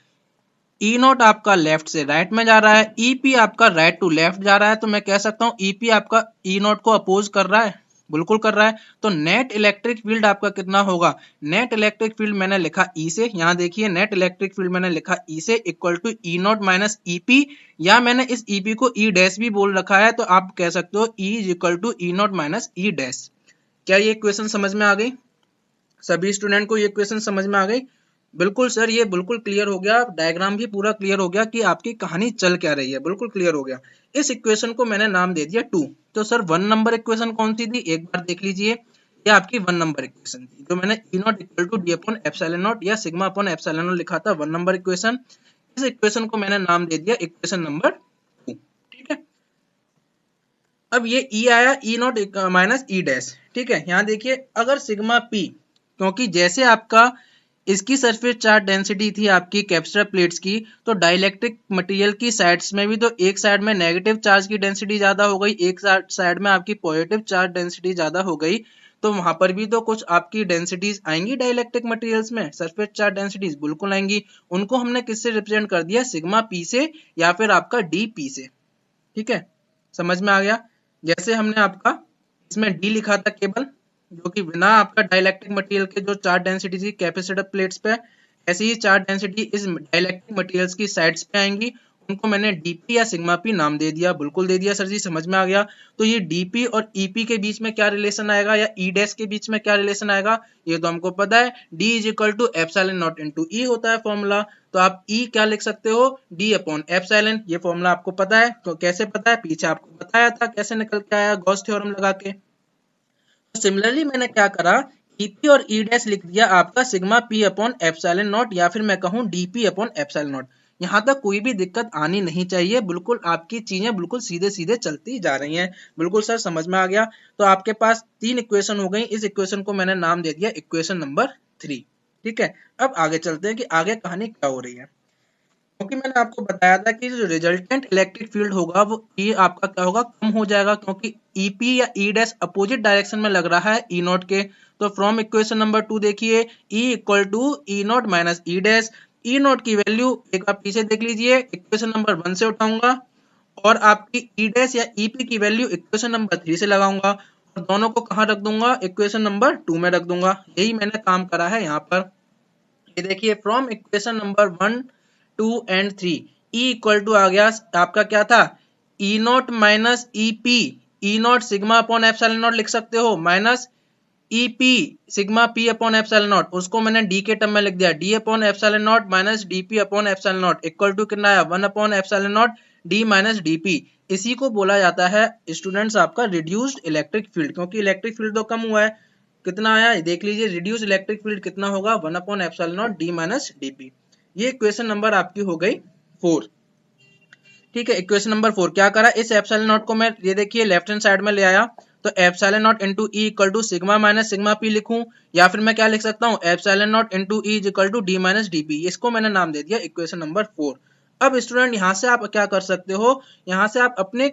ई नॉट आपका लेफ्ट से राइट में जा रहा है, ईपी आपका राइट टू लेफ्ट जा रहा है, तो मैं कह सकता हूँ ईपी आपका ई नॉट को अपोज कर रहा है, बिल्कुल कर रहा है। तो नेट इलेक्ट्रिक फील्ड आपका कितना होगा, नेट इलेक्ट्रिक फील्ड मैंने लिखा ई से, यहाँ देखिए नेट इलेक्ट्रिक फील्ड मैंने लिखा ई से equal to e not minus e p, या मैंने इस ईपी को ई डैश भी बोल रखा है, तो आप कह सकते हो e is equal to e not minus e dash. क्या ये क्वेश्चन समझ में आ गई, सभी स्टूडेंट को ये क्वेश्चन समझ में आ गई? बिल्कुल सर, ये बिल्कुल क्लियर हो गया, डायग्राम भी पूरा क्लियर हो गया कि आपकी कहानी चल क्या रही है, बिल्कुल क्लियर हो गया। इस इक्वेशन को मैंने नाम दे दिया 2। तो सर 1 नंबर इक्वेशन कौन सी थी, एक बार देख लीजिए। ये आपकी 1 नंबर इक्वेशन थी, जो मैंने E not equal to D upon epsilon not या सिग्मा अपॉन एप्सिलॉन नॉट लिखा था, 1 नंबर इक्वेशन। इस इक्वेशन को मैंने नाम दे दिया इक्वेशन नंबर 2। ठीक है, अब ये ई आया ई नॉट माइनस ई डैश। ठीक है, यहाँ देखिए अगर सिग्मा पी, क्योंकि जैसे आपका इसकी सरफेस चार्ज डेंसिटी थी आपकी कैपेसिटर प्लेट्स की, तो डाइलेक्ट्रिक मटेरियल की साइड्स में भी तो एक साइड में नेगेटिव चार्ज की डेंसिटी ज्यादा हो गई, एक साइड में आपकी पॉजिटिव चार्ज डेंसिटी ज्यादा हो गई, तो वहां पर भी तो कुछ आपकी डेंसिटीज आएंगी डाइलेक्ट्रिक मटेरियल्स में, सरफेस चार्ज डेंसिटीज बिल्कुल आएंगी। उनको हमने किससे रिप्रेजेंट कर दिया, सिग्मा पी से या फिर आपका डी पी से। ठीक है, समझ में आ गया। जैसे हमने आपका इसमें डी लिखा था केवल, जो कि बिना आपका डाइलेक्ट्रिक मटेरियल के जो चार्ज डेंसिटी थी कैपेसिटर प्लेट्स पे, ऐसी ही चार्ज डेंसिटी इस डाइलेक्ट्रिक मटेरियल्स की साइड्स पे आएंगी, उनको मैंने डीपी या सिग्मा पी नाम दे दिया, बिल्कुल दे दिया सर जी, समझ में आ गया। तो ये डीपी और ईपी के बीच में क्या रिलेशन आएगा, या ई डैश के बीच में क्या रिलेशन आएगा, ये तो हमको पता है, D is equal to epsilon not into E होता है फॉर्मूला। तो आप ई क्या लिख सकते हो, डी अपॉन एप्सिलॉन, ये फॉर्मूला आपको पता है। तो कैसे पता है, पीछे आपको बताया था कैसे निकल के आया, गॉस थ्योरम लगा के। सिमिलरली मैंने क्या करा, ईपी और ई डैश लिख दिया आपका sigma P upon epsilon not, या फिर मैं कहूं डीपी अपॉन एप्सिलॉन नॉट। यहाँ तक कोई भी दिक्कत आनी नहीं चाहिए, बिल्कुल आपकी चीजें बिल्कुल सीधे सीधे चलती जा रही हैं। बिल्कुल सर, समझ में आ गया। तो आपके पास 3 इक्वेशन हो गई, इस इक्वेशन को मैंने नाम दे दिया इक्वेशन नंबर 3। ठीक है, अब आगे चलते हैं कि आगे कहानी क्या हो रही है। क्योंकि मैंने आपको बताया था कि जो रिजल्टेंट इलेक्ट्रिक फील्ड होगा वो ये आपका क्या होगा, कम हो जाएगा, क्योंकि ईपी या ई डैश अपोजिट डायरेक्शन में लग रहा है ई नॉट के। तो फ्रॉम इक्वेशन नंबर 2 देखिए, e equal to e not minus e dash. E not की वैल्यू एक बार पीछे देख लीजिए, इक्वेशन नंबर 1 से उठाऊंगा, और आपकी ई डैश या ईपी की वैल्यू इक्वेशन नंबर 3 से लगाऊंगा, और दोनों को कहाँ रख दूंगा, इक्वेशन नंबर 2 में रख दूंगा। यही मैंने काम करा है यहाँ पर। ये देखिए from equation number 1, 2 and 3, E equal to आ गया आपका क्या था, E not minus E P, E not sigma upon epsilon not लिख सकते हो, minus E P sigma P upon epsilon not, उसको मैंने डी के टर्म में लिख दिया, D upon epsilon not minus D P upon epsilon not equal to कितना आया, 1 upon epsilon not D minus D P. इसी को बोला जाता है स्टूडेंट्स आपका रिड्यूस्ड इलेक्ट्रिक फील्ड, क्योंकि इलेक्ट्रिक फील्ड तो कम हुआ है। कितना आया देख लीजिए, रिड्यूस इलेक्ट्रिक फील्ड कितना होगा, 1 upon epsilon not D minus DP. ये इक्वेशन नंबर आपकी हो गई 4। ठीक है, इक्वेशन नंबर 4 क्या करा, इस एप्सिलॉन नॉट को मैं ये देखिए लेफ्ट हैंड साइड में ले आया, तो epsilon not into e equal to sigma minus sigma p लिखूं, या फिर मैं क्या लिख सकता हूं, epsilon not into e equal to d minus d p. इसको मैंने नाम दे दिया इक्वेशन नंबर 4। अब स्टूडेंट यहां से आप क्या कर सकते हो, यहां से आप अपने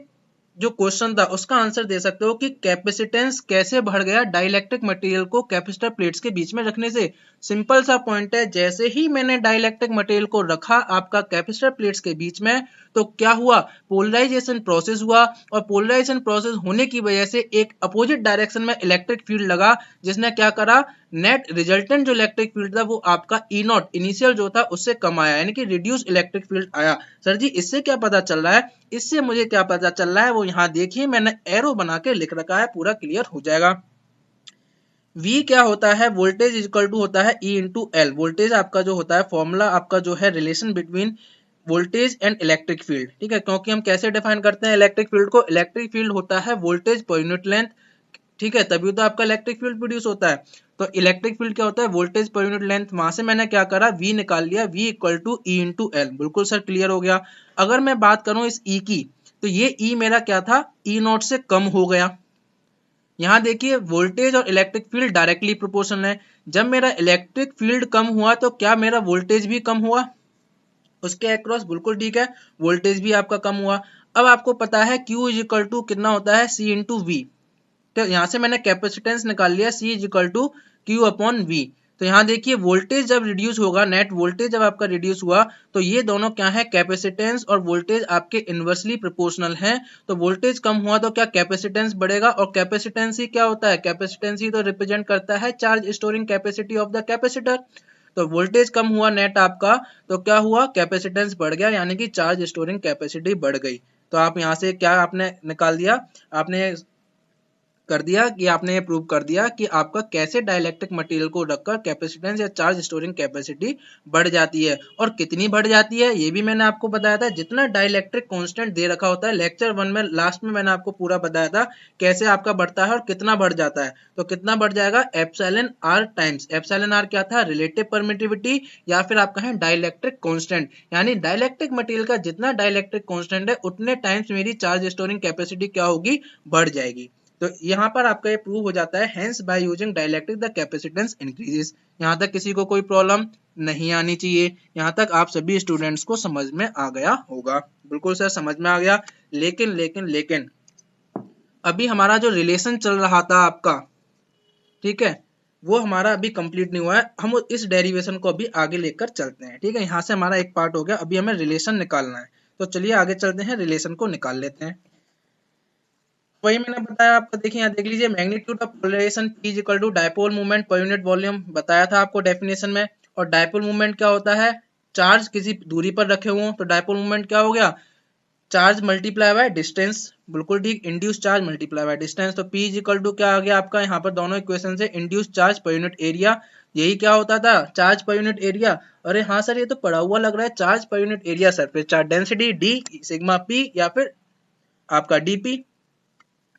जो क्वेश्चन था उसका आंसर दे सकते हो कि कैपेसिटेंस कैसे बढ़ गया डाइलेक्ट्रिक मटेरियल को कैपेसिटर प्लेट्स के बीच में रखने से। सिंपल सा पॉइंट है, जैसे ही मैंने डाइलेक्ट्रिक मटेरियल को रखा आपका कैपेसिटर प्लेट्स के बीच में, तो क्या हुआ, पोलराइजेशन प्रोसेस हुआ, और पोलराइजेशन प्रोसेस होने की वजह से एक अपोजिट डायरेक्शन में इलेक्ट्रिक फील्ड लगा, जिसने क्या करा, नेट रिजल्टेंट जो इलेक्ट्रिक फील्ड था वो आपका ई नॉट इनिशियल जो था उससे कम आया, यानी कि रिड्यूस इलेक्ट्रिक फील्ड आया। सर जी इससे क्या पता चल रहा है, इससे मुझे क्या पता चल रहा है वो यहाँ देखिए मैंने एरो बना के लिख रखा है, पूरा क्लियर हो जाएगा। V क्या होता है, वोल्टेज इक्वल टू होता है E इंटू एल। वोल्टेज आपका जो होता है फॉर्मूला आपका जो है relation between voltage and electric field. ठीक है, क्योंकि हम कैसे डिफाइन करते हैं इलेक्ट्रिक फील्ड को, इलेक्ट्रिक फील्ड होता है वोल्टेज पर यूनिट लेंथ ठीक है, तभी तो आपका इलेक्ट्रिक फील्ड प्रोड्यूस होता है। तो इलेक्ट्रिक फील्ड क्या होता है, वोल्टेज पर यूनिट लेंथ। वहां से मैंने क्या करा, V निकाल लिया, V equal to e into l. बिल्कुल सर क्लियर हो गया। अगर मैं बात करूं इस E की, तो ये E मेरा क्या था, E नॉट से कम हो गया। यहाँ देखिए वोल्टेज और इलेक्ट्रिक फील्ड डायरेक्टली प्रोपोर्शनल है। जब मेरा इलेक्ट्रिक फील्ड कम हुआ तो क्या मेरा वोल्टेज भी कम हुआ उसके अक्रॉस, बिल्कुल ठीक है, वोल्टेज भी आपका कम हुआ। अब आपको पता है Q इज इक्वल टू कितना होता है, C इंटू वी। तो यहाँ से मैंने कैपेसिटेंस निकाल लिया, C is equal to Q upon v. तो यहाँ देखिए वोल्टेज जब रिड्यूस होगा, नेट वोल्टेज जब आपका रिड्यूस हुआ, तो ये दोनों क्या है, कैपेसिटेंस और वोल्टेज आपके इनवर्सली प्रोपोर्शनल हैं। तो वोल्टेज कम हुआ तो क्या कैपेसिटेंस बढ़ेगा, और कैपेसिटेंस ही क्या होता है, कैपेसिटेंस ही तो रिप्रेजेंट करता है charge storing capacity of the capacitor. तो वोल्टेज कम हुआ नेट आपका, तो क्या हुआ, कैपेसिटेंस बढ़ गया, यानी कि चार्ज स्टोरिंग कैपेसिटी बढ़ गई। तो आप यहाँ से क्या आपने निकाल दिया, आपने कर दिया कि आपने ये प्रूव कर दिया कि आपका कैसे डाइलेक्ट्रिक मटेरियल को रखकर कैपेसिटेंस या चार्ज स्टोरिंग कैपेसिटी बढ़ जाती है। और कितनी बढ़ जाती है ये भी मैंने आपको बताया था, जितना डाइलेक्ट्रिक कांस्टेंट दे रखा होता है। लेक्चर 1 में लास्ट में मैंने आपको पूरा बताया था कैसे आपका बढ़ता है और कितना बढ़ जाता है। तो कितना बढ़ जाएगा, epsilon r times, epsilon are क्या था, रिलेटिव परमिटिविटी, या फिर आप कहें डाइलेक्ट्रिक कांस्टेंट। यानी डाइलेक्ट्रिक मटेरियल का जितना डाइलेक्ट्रिक कांस्टेंट है उतने टाइम्स मेरी चार्ज स्टोरिंग कैपेसिटी क्या होगी, बढ़ जाएगी। तो यहाँ पर आपका ये प्रूव हो जाता है, hence by using dielectric the capacitance increases. यहाँ तक किसी को कोई प्रॉब्लम नहीं आनी चाहिए। यहाँ तक आप सभी स्टूडेंट्स को समझ में आ गया होगा। बिल्कुल सर समझ में आ गया। लेकिन लेकिन लेकिन अभी हमारा जो रिलेशन चल रहा था आपका, ठीक है, वो हमारा अभी कंप्लीट नहीं हुआ है। हम इस डेरिवेशन को अभी आगे लेकर चलते हैं। ठीक है, यहाँ से हमारा एक पार्ट हो गया, अभी हमें रिलेशन निकालना है। तो चलिए आगे चलते हैं, रिलेशन को निकाल लेते हैं। वही मैंने बताया आपको, देखिए यहाँ देख लीजिए, magnitude of polarisation P is equal to dipole movement per unit volume बताया था आपको डेफिनेशन में। और डायपोल मूवमेंट क्या होता है, चार्ज किसी दूरी पर रखे हुए तो डायपोल मूवमेंट क्या हो गया, चार्ज मल्टीप्लाई बाय डिस्टेंस। बिल्कुल ठीक, induce charge multiply by distance. तो P इज इक्वल टू क्या आ गया आपका, यहाँ पर दोनों इक्वेशन से induce charge per unit area, यही क्या होता था, चार्ज पर यूनिट एरिया। अरे हाँ सर, ये तो पढ़ा हुआ लग रहा है, charge per unit area surface charge density D sigma P या फिर आपका dP।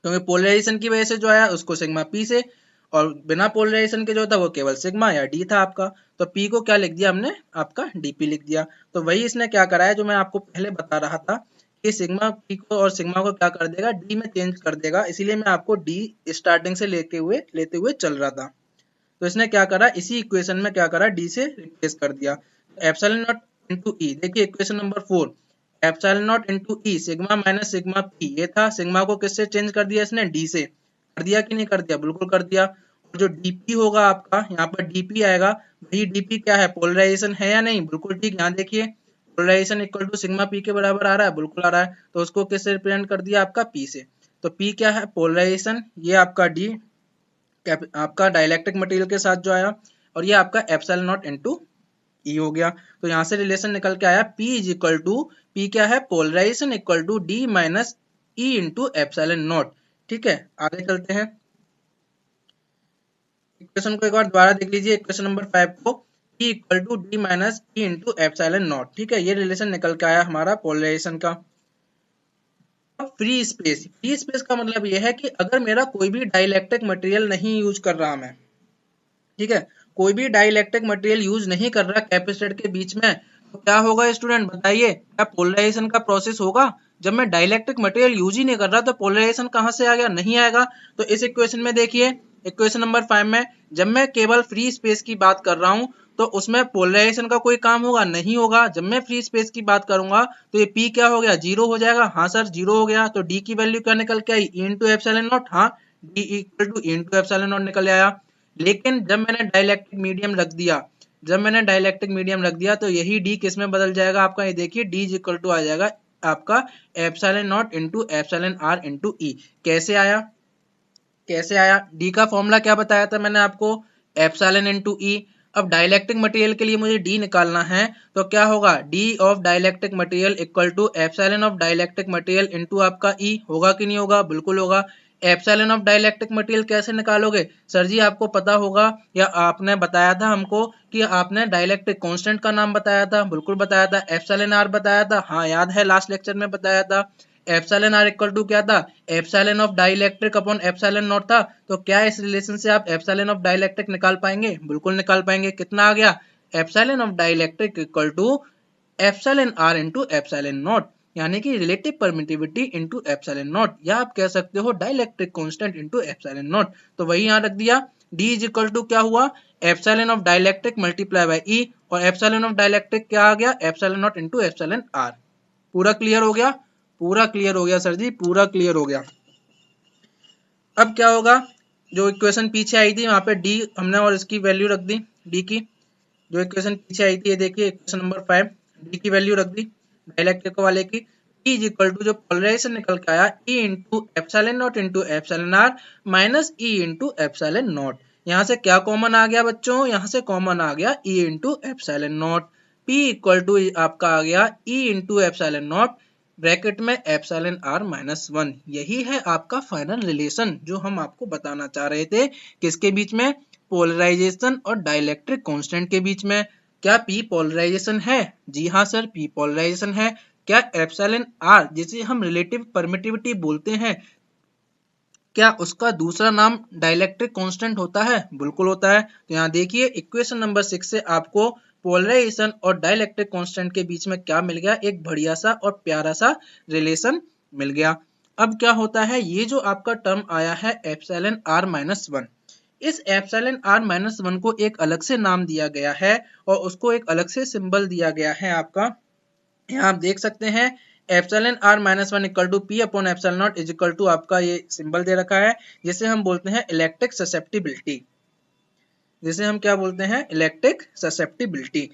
क्योंकि पोलराइजेशन की वजह से जो आया उसको सिग्मा पी से, और बिना पोलराइजेशन के जो था वो केवल सिग्मा या डी था आपका। तो पी को क्या लिख दिया हमने, आपका डीपी लिख दिया। तो वही इसने क्या करा है जो मैं आपको पहले बता रहा था, कि सिग्मा पी को और सिग्मा को क्या कर देगा, डी में चेंज कर देगा। इसीलिए मैं आपको डी स्टार्टिंग से लेते हुए चल रहा था। तो इसने क्या करा, इसी इक्वेशन में क्या करा, डी से रिप्लेस कर दिया। एप्सिलॉन नॉट इनटू ई, देखिए equation number 4, epsilon not into E sigma minus sigma P, ये था। सिग्मा को किससे चेंज कर दिया इसने, डी से। कर दिया कि नहीं कर दिया, बिल्कुल कर दिया। और जो डीपी होगा आपका, यहाँ पर डीपी आएगा, भाई डीपी क्या है, पोलराइजेशन है या नहीं, बिल्कुल ठीक। यहाँ देखिए polarisation equal to sigma p के बराबर आ रहा है, बिल्कुल आ रहा है। तो उसको किससे रिप्रेजेंट कर दिया, आपका पी से। तो पी क्या है, पोलराइजेशन, ये आपका डी आपका डाइलेक्ट्रिक मटेरियल के साथ जो आया, और ये आपका एप्सिलॉन नॉट इनटू ई हो गया। तो यहाँ से रिलेशन निकल के आया, P is equal to, p क्या है, polarisation equal to d minus e into epsilon not. ठीक है, आगे चलते हैं। इक्वेशन को एक बार दोबारा देख लीजिए, इक्वेशन नंबर 5 को, P equal to d minus e into epsilon not. ठीक है, ये रिलेशन निकल के आया हमारा पोलराइजेशन का। फ्री स्पेस, फ्री स्पेस का मतलब यह है कि अगर मेरा कोई भी डाइलेक्ट्रिक मटेरियल नहीं यूज कर रहा मैं, ठीक है, कोई भी डाइलेक्ट्रिक मटेरियल यूज नहीं कर रहा कैपेसिटर के बीच में, तो क्या होगा स्टूडेंट बताइए, क्या पोलराइजेशन का प्रोसेस होगा। जब मैं डाइलेक्ट्रिक मटेरियल यूज ही नहीं कर रहा तो पोलराइजेशन कहां से आ गया, नहीं आएगा। तो इस इक्वेशन में देखिए, इक्वेशन नंबर 5 में जब मैं केवल फ्री स्पेस की बात कर रहा हूं तो उसमें पोलराइजेशन का कोई काम होगा, नहीं होगा। जब मैं फ्री स्पेस की बात करूंगा तो ये P क्या हो गया, जीरो हो जाएगा। हाँ सर जीरो हो गया। तो D की वैल्यू क्या निकल के आई, E इंटू एप्सिलॉन नॉट। हाँ, D equal to E into epsilon not निकल आया। लेकिन जब मैंने डाइलेक्ट्रिक मीडियम रख दिया, तो यही डी किस में बदल जाएगा आपका, ये देखिए डी इज इक्वल टू आ जाएगा आपका epsilon not into epsilon are into E. कैसे आया, डी का फॉर्मूला क्या बताया था मैंने आपको, एप्सिलॉन इंटू ई। अब डाइलेक्ट्रिक मटेरियल के लिए मुझे डी निकालना है, तो क्या होगा, d of dielectric material equal to epsilon of dielectric material into आपका ई। होगा कि नहीं होगा, बिल्कुल होगा। एप्सिलॉन ऑफ डाइलेक्ट्रिक मटेरियल कैसे निकालोगे, सर जी आपको पता होगा, या आपने बताया था हमको कि आपने डाइलेक्ट्रिक कांस्टेंट का नाम बताया था, बिल्कुल बताया था। एप्सिलॉन आर बताया था, हाँ याद है, लास्ट लेक्चर में बताया था। एप्सिलॉन आर इक्वल टू क्या था, epsilon of dielectric upon epsilon not था। तो क्या इस रिलेशन से आप एप्सिलॉन ऑफ डाइलेक्ट्रिक निकाल पाएंगे, बिल्कुल निकाल पाएंगे। कितना आ गया, epsilon of dielectric equal to epsilon are into epsilon not, यानी कि relative permittivity into epsilon not, या आप कह सकते हो dielectric constant into epsilon not. तो वही यहाँ रख दिया। D इज इक्वल टू क्या हुआ, epsilon of dielectric multiply by E, और एप्सिलॉन ऑफ डाइलेक्ट्रिक क्या आ गया, epsilon not into epsilon r. पूरा क्लियर हो गया, पूरा क्लियर हो गया सर जी, पूरा क्लियर हो गया। अब क्या होगा, जो इक्वेशन पीछे आई थी वहां पे D हमने और इसकी वैल्यू रख दी, D की जो इक्वेशन पीछे आई थी, ये देखिए इक्वेशन नंबर 5, D की वैल्यू रख दी डाइलेक्ट्रिक वाले की। E इज इक्वल टू जो पोलराइजेशन निकल के आया, E into epsilon not into epsilon r minus E into epsilon not. यहाँ से क्या कॉमन आ गया बच्चों, यहाँ से कॉमन आ गया E into epsilon not. P equal to आपका आ गया E into epsilon not bracket में एप्सिलॉन आर माइनस 1। यही है आपका फाइनल रिलेशन जो हम आपको बताना चाह रहे थे, किसके बीच में, पोलराइजेशन और डाइलेक्ट्रिक कांस्टेंट के बीच में। क्या P पोलराइजेशन है, जी हाँ सर P पोलराइजेशन है। क्या एप्सिलॉन आर जिसे हम रिलेटिव परमिटिविटी बोलते हैं, क्या उसका दूसरा नाम डाइलेक्ट्रिक कांस्टेंट होता है, बिल्कुल होता है। तो यहाँ देखिए इक्वेशन नंबर 6 से आपको पोलराइजेशन और डाइलेक्ट्रिक कांस्टेंट के बीच में क्या मिल गया, एक बढ़िया सा और प्यारा सा रिलेशन मिल गया। अब क्या होता है, ये जो आपका टर्म आया है एप्सिलॉन आर माइनस 1, इस एप्सिलॉन आर माइनस 1 को एक अलग से नाम दिया गया है और उसको एक अलग से सिंबल दिया गया है आपका, यहाँ आप देख सकते हैं epsilon r minus 1 equal to p upon epsilon not is equal to आपका ये सिंबल दे रखा है, जिसे हम बोलते हैं इलेक्ट्रिक ससेप्टिबिलिटी, जिसे हम क्या बोलते हैं, इलेक्ट्रिक ससेप्टिबिलिटी।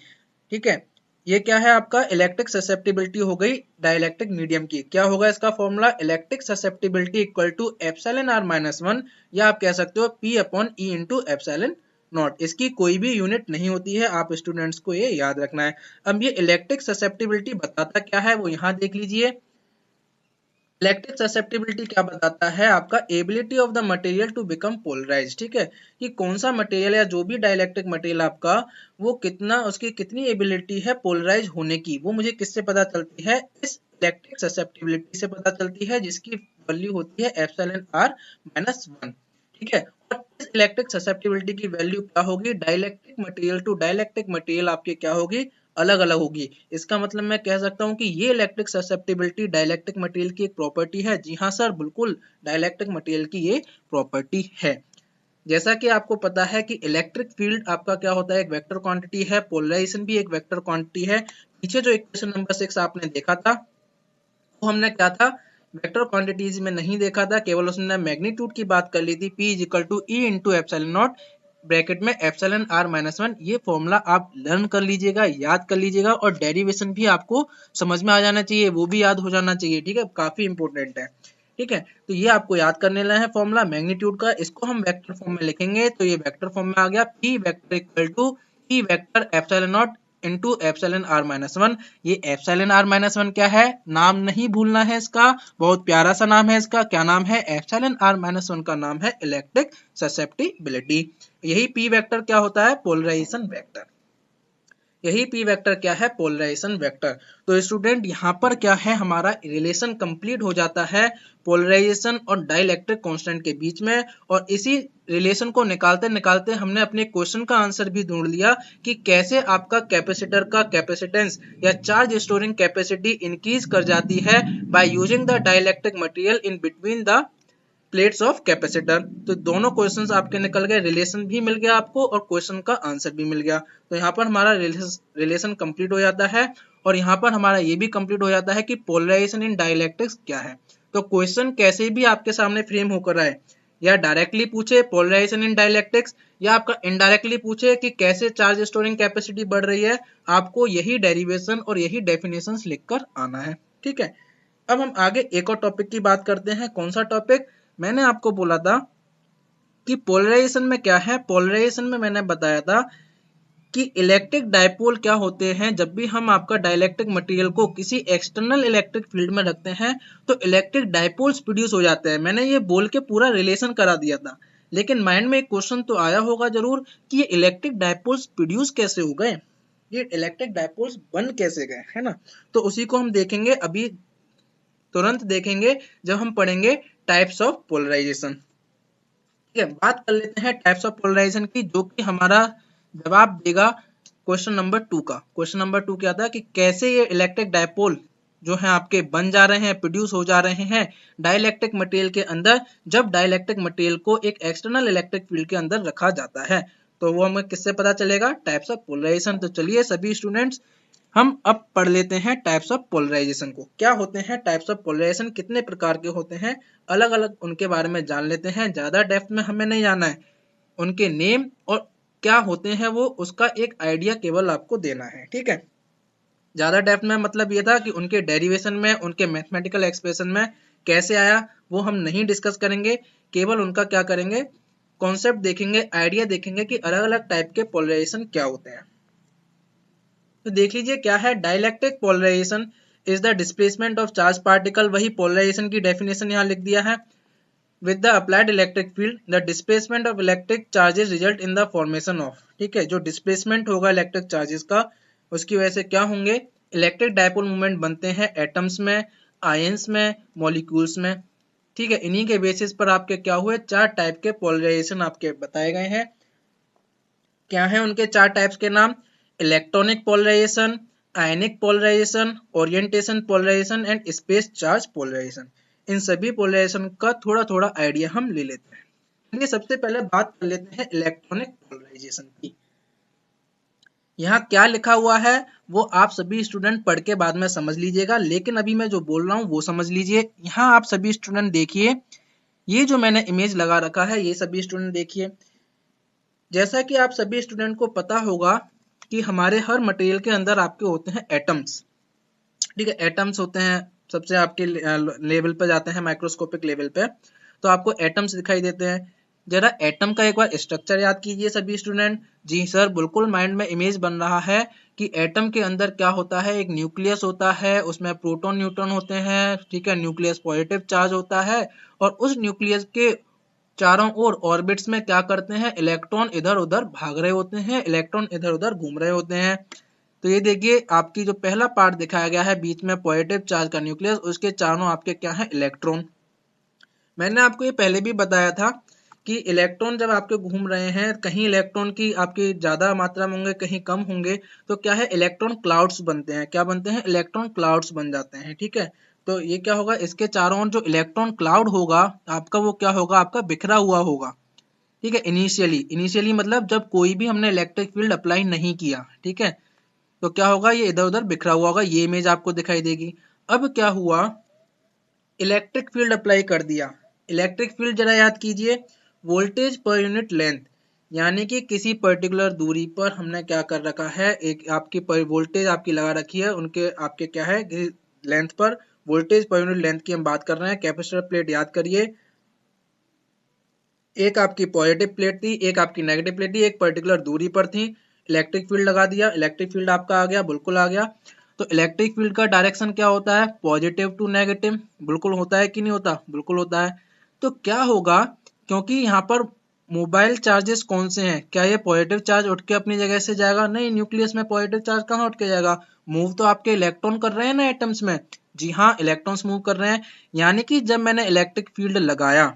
ठीक है, ये क्या है आपका, इलेक्ट्रिक ससेप्टिबिलिटी हो गई डाइलेक्ट्रिक मीडियम की। क्या होगा इसका formula, electric susceptibility equal to epsilon r minus 1, या आप कह सकते हो p upon e into epsilon not. इसकी कोई भी यूनिट नहीं होती है, आप स्टूडेंट्स को ये याद रखना है। अब ये इलेक्ट्रिक ससेप्टिबिलिटी बताता क्या है वो यहाँ देख लीजिए। इलेक्ट्रिक ससेप्टिबिलिटी क्या बताता है, आपका ability of the material to become polarise. ठीक है, कि कौन सा मटेरियल या जो भी डाइलेक्ट्रिक मटेरियल आपका, वो कितना, उसकी कितनी एबिलिटी है पोलराइज होने की, वो मुझे किससे पता चलती है, इस इलेक्ट्रिक ससेप्टिबिलिटी से पता चलती है, जिसकी वैल्यू होती है एप्सिलॉन आर माइनस 1। ठीक है, और इस इलेक्ट्रिक ससेप्टिबिलिटी की वैल्यू क्या होगी, dielectric material to dielectric material आपके क्या होगी, अलग अलग होगी। इसका मतलब मैं कह सकता हूं कि ये इलेक्ट्रिक ससेप्टिबिलिटी डाइलेक्ट्रिक मटेरियल की एक प्रॉपर्टी है। जी हाँ सर, बिल्कुल डाइलेक्ट्रिक मटेरियल की ये प्रॉपर्टी है। जैसा कि आपको पता है कि इलेक्ट्रिक फील्ड आपका क्या होता है, एक वेक्टर क्वांटिटी है, पोलराइजेशन भी एक वेक्टर क्वांटिटी है। पीछे जो इक्वेशन नंबर 6 आपने देखा था, वो हमने क्या था, वेक्टर क्वांटिटीज में नहीं देखा था, केवल उसने मैग्नीट्यूड की बात कर ली थी। P is equal to e into epsilon not bracket में एप्सिलॉन आर माइनस 1। ये फॉर्मूला आप लर्न कर लीजिएगा, याद कर लीजिएगा, और डेरिवेशन भी आपको समझ में आ जाना चाहिए, वो भी याद हो जाना चाहिए। ठीक है, काफी इंपॉर्टेंट है। ठीक है, तो ये आपको याद करने लायक है फॉर्मूला मैग्नीट्यूड का। इसको हम वेक्टर फॉर्म में लिखेंगे, तो ये वेक्टर फॉर्म में आ गया, P vector equal to e vector epsilon not into epsilon r minus 1। ये एप्सिलॉन आर माइनस 1 क्या है, नाम नहीं भूलना है इसका, बहुत प्यारा सा नाम है इसका। क्या नाम है, एप्सिलॉन आर माइनस 1 का नाम है इलेक्ट्रिक ससेप्टिबिलिटी। यही पी वेक्टर क्या होता है, पोलराइजेशन वेक्टर। यही पी वेक्टर क्या है, पोलराइजेशन वेक्टर। तो स्टूडेंट यहाँ पर क्या है, हमारा रिलेशन कंप्लीट हो जाता है पोलराइजेशन और डाइलेक्ट्रिक कांस्टेंट के बीच में। और इसी रिलेशन को निकालते निकालते हमने अपने क्वेश्चन का आंसर भी ढूंढ लिया कि कैसे आपका कैपेसिटर का कैपेसिटेंस या चार्ज स्टोरिंग कैपेसिटी इंक्रीज कर जाती है by using the dielectric material in between the plates of capacitor. तो दोनों क्वेश्चंस आपके निकल गए, रिलेशन भी मिल गया आपको और क्वेश्चन का आंसर भी मिल गया। तो यहाँ पर हमारा रिलेशन कंप्लीट हो जाता है, और यहाँ पर हमारा ये भी कंप्लीट हो जाता है कि पोलराइजेशन इन डाइलेक्ट्रिक्स क्या है। तो क्वेश्चन कैसे भी आपके सामने फ्रेम होकर आए, या डायरेक्टली पूछे पोलराइजेशन इन डाइलेक्ट्रिक्स, या आपका इनडायरेक्टली पूछे कि कैसे चार्ज स्टोरिंग कैपेसिटी बढ़ रही है, आपको यही डेरिवेशन और यही डेफिनेशंस लिखकर आना है। ठीक है, अब हम आगे एक और टॉपिक की बात करते हैं। कौन सा टॉपिक, मैंने आपको बोला था कि पोलराइजेशन में क्या है, पोलराइजेशन में मैंने बताया था कि इलेक्ट्रिक डायपोल क्या होते हैं। जब भी हम आपका डाइलेक्ट्रिक मटेरियल को किसी एक्सटर्नल इलेक्ट्रिक फील्ड में रखते हैं तो इलेक्ट्रिक डायपोल्स प्रोड्यूस हो जाते हैं। मैंने ये बोल के पूरा रिलेशन करा दिया था, लेकिन माइंड में एक क्वेश्चन तो आया होगा जरूर कि ये इलेक्ट्रिक डायपोल्स प्रोड्यूस कैसे हो गए, ये इलेक्ट्रिक डायपोल्स बन कैसे गए, है ना। तो उसी को हम देखेंगे अभी तुरंत देखेंगे जब हम पढ़ेंगे टाइप्स ऑफ पोलराइजेशन। ठीक है, बात कर लेते हैं टाइप्स ऑफ पोलराइजेशन की, जो कि हमारा जवाब देगा क्वेश्चन नंबर 2 का। क्वेश्चन नंबर 2 क्या था कि कैसे ये इलेक्ट्रिक डायपोल जो है आपके बन जा रहे हैं, प्रोड्यूस हो जा रहे हैं डाइलेक्ट्रिक मटेरियल के अंदर, जब डाइलेक्ट्रिक मटेरियल को एक एक्सटर्नल इलेक्ट्रिक फील्ड के अंदर रखा जाता है। तो वो हमें किससे पता चलेगा? Types of polarisation. तो चलिए सभी स्टूडेंट्स हम अब पढ़ लेते हैं टाइप्स ऑफ पोलराइजेशन को। क्या होते हैं टाइप्स ऑफ पोलराइजेशन, कितने प्रकार के होते हैं, अलग अलग उनके बारे में जान लेते हैं। ज्यादा डेप्थ में हमें नहीं जाना है, उनके नेम और क्या होते हैं वो, उसका एक आइडिया केवल आपको देना है। ठीक है, ज्यादा डेप्थ में मतलब ये था कि उनके डेरिवेशन में, उनके मैथमेटिकल एक्सप्रेशन में कैसे आया वो हम नहीं डिस्कस करेंगे, केवल उनका क्या करेंगे, कॉन्सेप्ट देखेंगे, आइडिया देखेंगे कि अलग अलग टाइप के पोलराइजेशन क्या होते हैं। तो देख लीजिए क्या है dielectric polarisation is the displacement of charge particle. वही पोलराइजेशन की डेफिनेशन यहाँ लिख दिया है। With the applied electric field, the displacement of electric charges result in the formation of, ठीक है, जो डिस्प्लेसमेंट होगा इलेक्ट्रिक चार्जेस का, उसकी वजह से क्या होंगे, इलेक्ट्रिक डायपोल मूवमेंट बनते हैं एटम्स में, आयंस में, मॉलिक्यूल्स में। ठीक है, इन्हीं के बेसिस पर आपके क्या हुए, चार टाइप के पोलराइजेशन आपके बताए गए हैं। क्या है उनके चार टाइप्स के नाम? Electronic polarization, ionic polarization, orientation polarization and space charge polarization. इन सभी पोलराइजेशन का थोड़ा थोड़ा आइडिया हम ले लेते हैं। चलिए सबसे पहले बात कर लेते हैं इलेक्ट्रॉनिक पोलराइजेशन की। यहाँ क्या लिखा हुआ है वो आप सभी स्टूडेंट पढ़ के बाद में समझ लीजिएगा, लेकिन अभी मैं जो बोल रहा हूँ वो समझ लीजिए। यहाँ आप सभी स्टूडेंट देखिए, ये जो मैंने इमेज लगा रखा है ये सभी स्टूडेंट देखिए। जैसा कि आप सभी स्टूडेंट को पता होगा कि हमारे हर मटेरियल के अंदर आपके होते हैं एटम्स। ठीक है, एटम्स होते हैं, सबसे आपके लेवल पे जाते हैं माइक्रोस्कोपिक लेवल पे, तो आपको एटम्स दिखाई देते हैं। जरा एटम का एक बार स्ट्रक्चर याद कीजिए सभी स्टूडेंट। जी सर, बिल्कुल माइंड में इमेज बन रहा है कि एटम के अंदर क्या होता है, एक न्यूक्लियस होता है, उसमें प्रोटॉन न्यूट्रॉन होते हैं। ठीक है, न्यूक्लियस पॉजिटिव चार्ज होता है और उस न्यूक्लियस के चारों ओर ऑर्बिट्स में क्या करते हैं, इलेक्ट्रॉन इधर उधर भाग रहे होते हैं, इलेक्ट्रॉन इधर उधर घूम रहे होते हैं। तो ये देखिए आपकी जो पहला पार्ट दिखाया गया है बीच में पॉजिटिव चार्ज का न्यूक्लियस, उसके चारों आपके क्या है, इलेक्ट्रॉन। मैंने आपको ये पहले भी बताया था कि इलेक्ट्रॉन जब आपके घूम रहे हैं, कहीं इलेक्ट्रॉन की आपकी ज्यादा मात्रा में होंगे, कहीं कम होंगे, तो क्या है, इलेक्ट्रॉन क्लाउड्स बनते हैं। क्या बनते हैं? इलेक्ट्रॉन क्लाउड्स बन जाते हैं। ठीक है, तो ये क्या होगा, इसके चारों ओर जो इलेक्ट्रॉन क्लाउड होगा आपका, वो क्या होगा, आपका बिखरा हुआ होगा। ठीक है, इनिशियली मतलब जब कोई भी हमने इलेक्ट्रिक फील्ड अप्लाई नहीं किया। ठीक है, तो क्या होगा, ये इधर उधर बिखरा हुआ होगा, ये इमेज आपको दिखाई देगी। अब क्या हुआ, इलेक्ट्रिक फील्ड अप्लाई कर दिया। इलेक्ट्रिक फील्ड जरा याद कीजिए, वोल्टेज पर यूनिट लेंथ, यानी कि किसी पर्टिकुलर दूरी पर हमने क्या कर रखा है, एक आपकी वोल्टेज आपकी लगा रखी है, उनके आपके क्या है लेंथ पर, वोल्टेज पर यूनिट लेंथ की हम बात कर रहे हैं। कैपेसिटर प्लेट याद करिए, एक आपकी पॉजिटिव प्लेट थी, एक आपकी नेगेटिव प्लेट थी, एक पर्टिकुलर दूरी पर थी। इलेक्ट्रिक फील्ड लगा दिया, इलेक्ट्रिक फील्ड आपका आ गया, बिल्कुल आ गया। तो इलेक्ट्रिक फील्ड का डायरेक्शन क्या होता है, पॉजिटिव टू नेगेटिव, बिल्कुल होता है कि नहीं होता, बिल्कुल होता है। तो क्या होगा, क्योंकि यहाँ पर मोबाइल चार्जेस कौन से हैं, क्या ये पॉजिटिव चार्ज उठ के अपनी जगह से जाएगा? नहीं, न्यूक्लियस में पॉजिटिव चार्ज कहाँ उठ के जाएगा, मूव तो आपके इलेक्ट्रॉन कर रहे हैं ना एटम्स में। जी हाँ, इलेक्ट्रॉन्स मूव कर रहे हैं। यानी कि जब मैंने इलेक्ट्रिक फील्ड लगाया,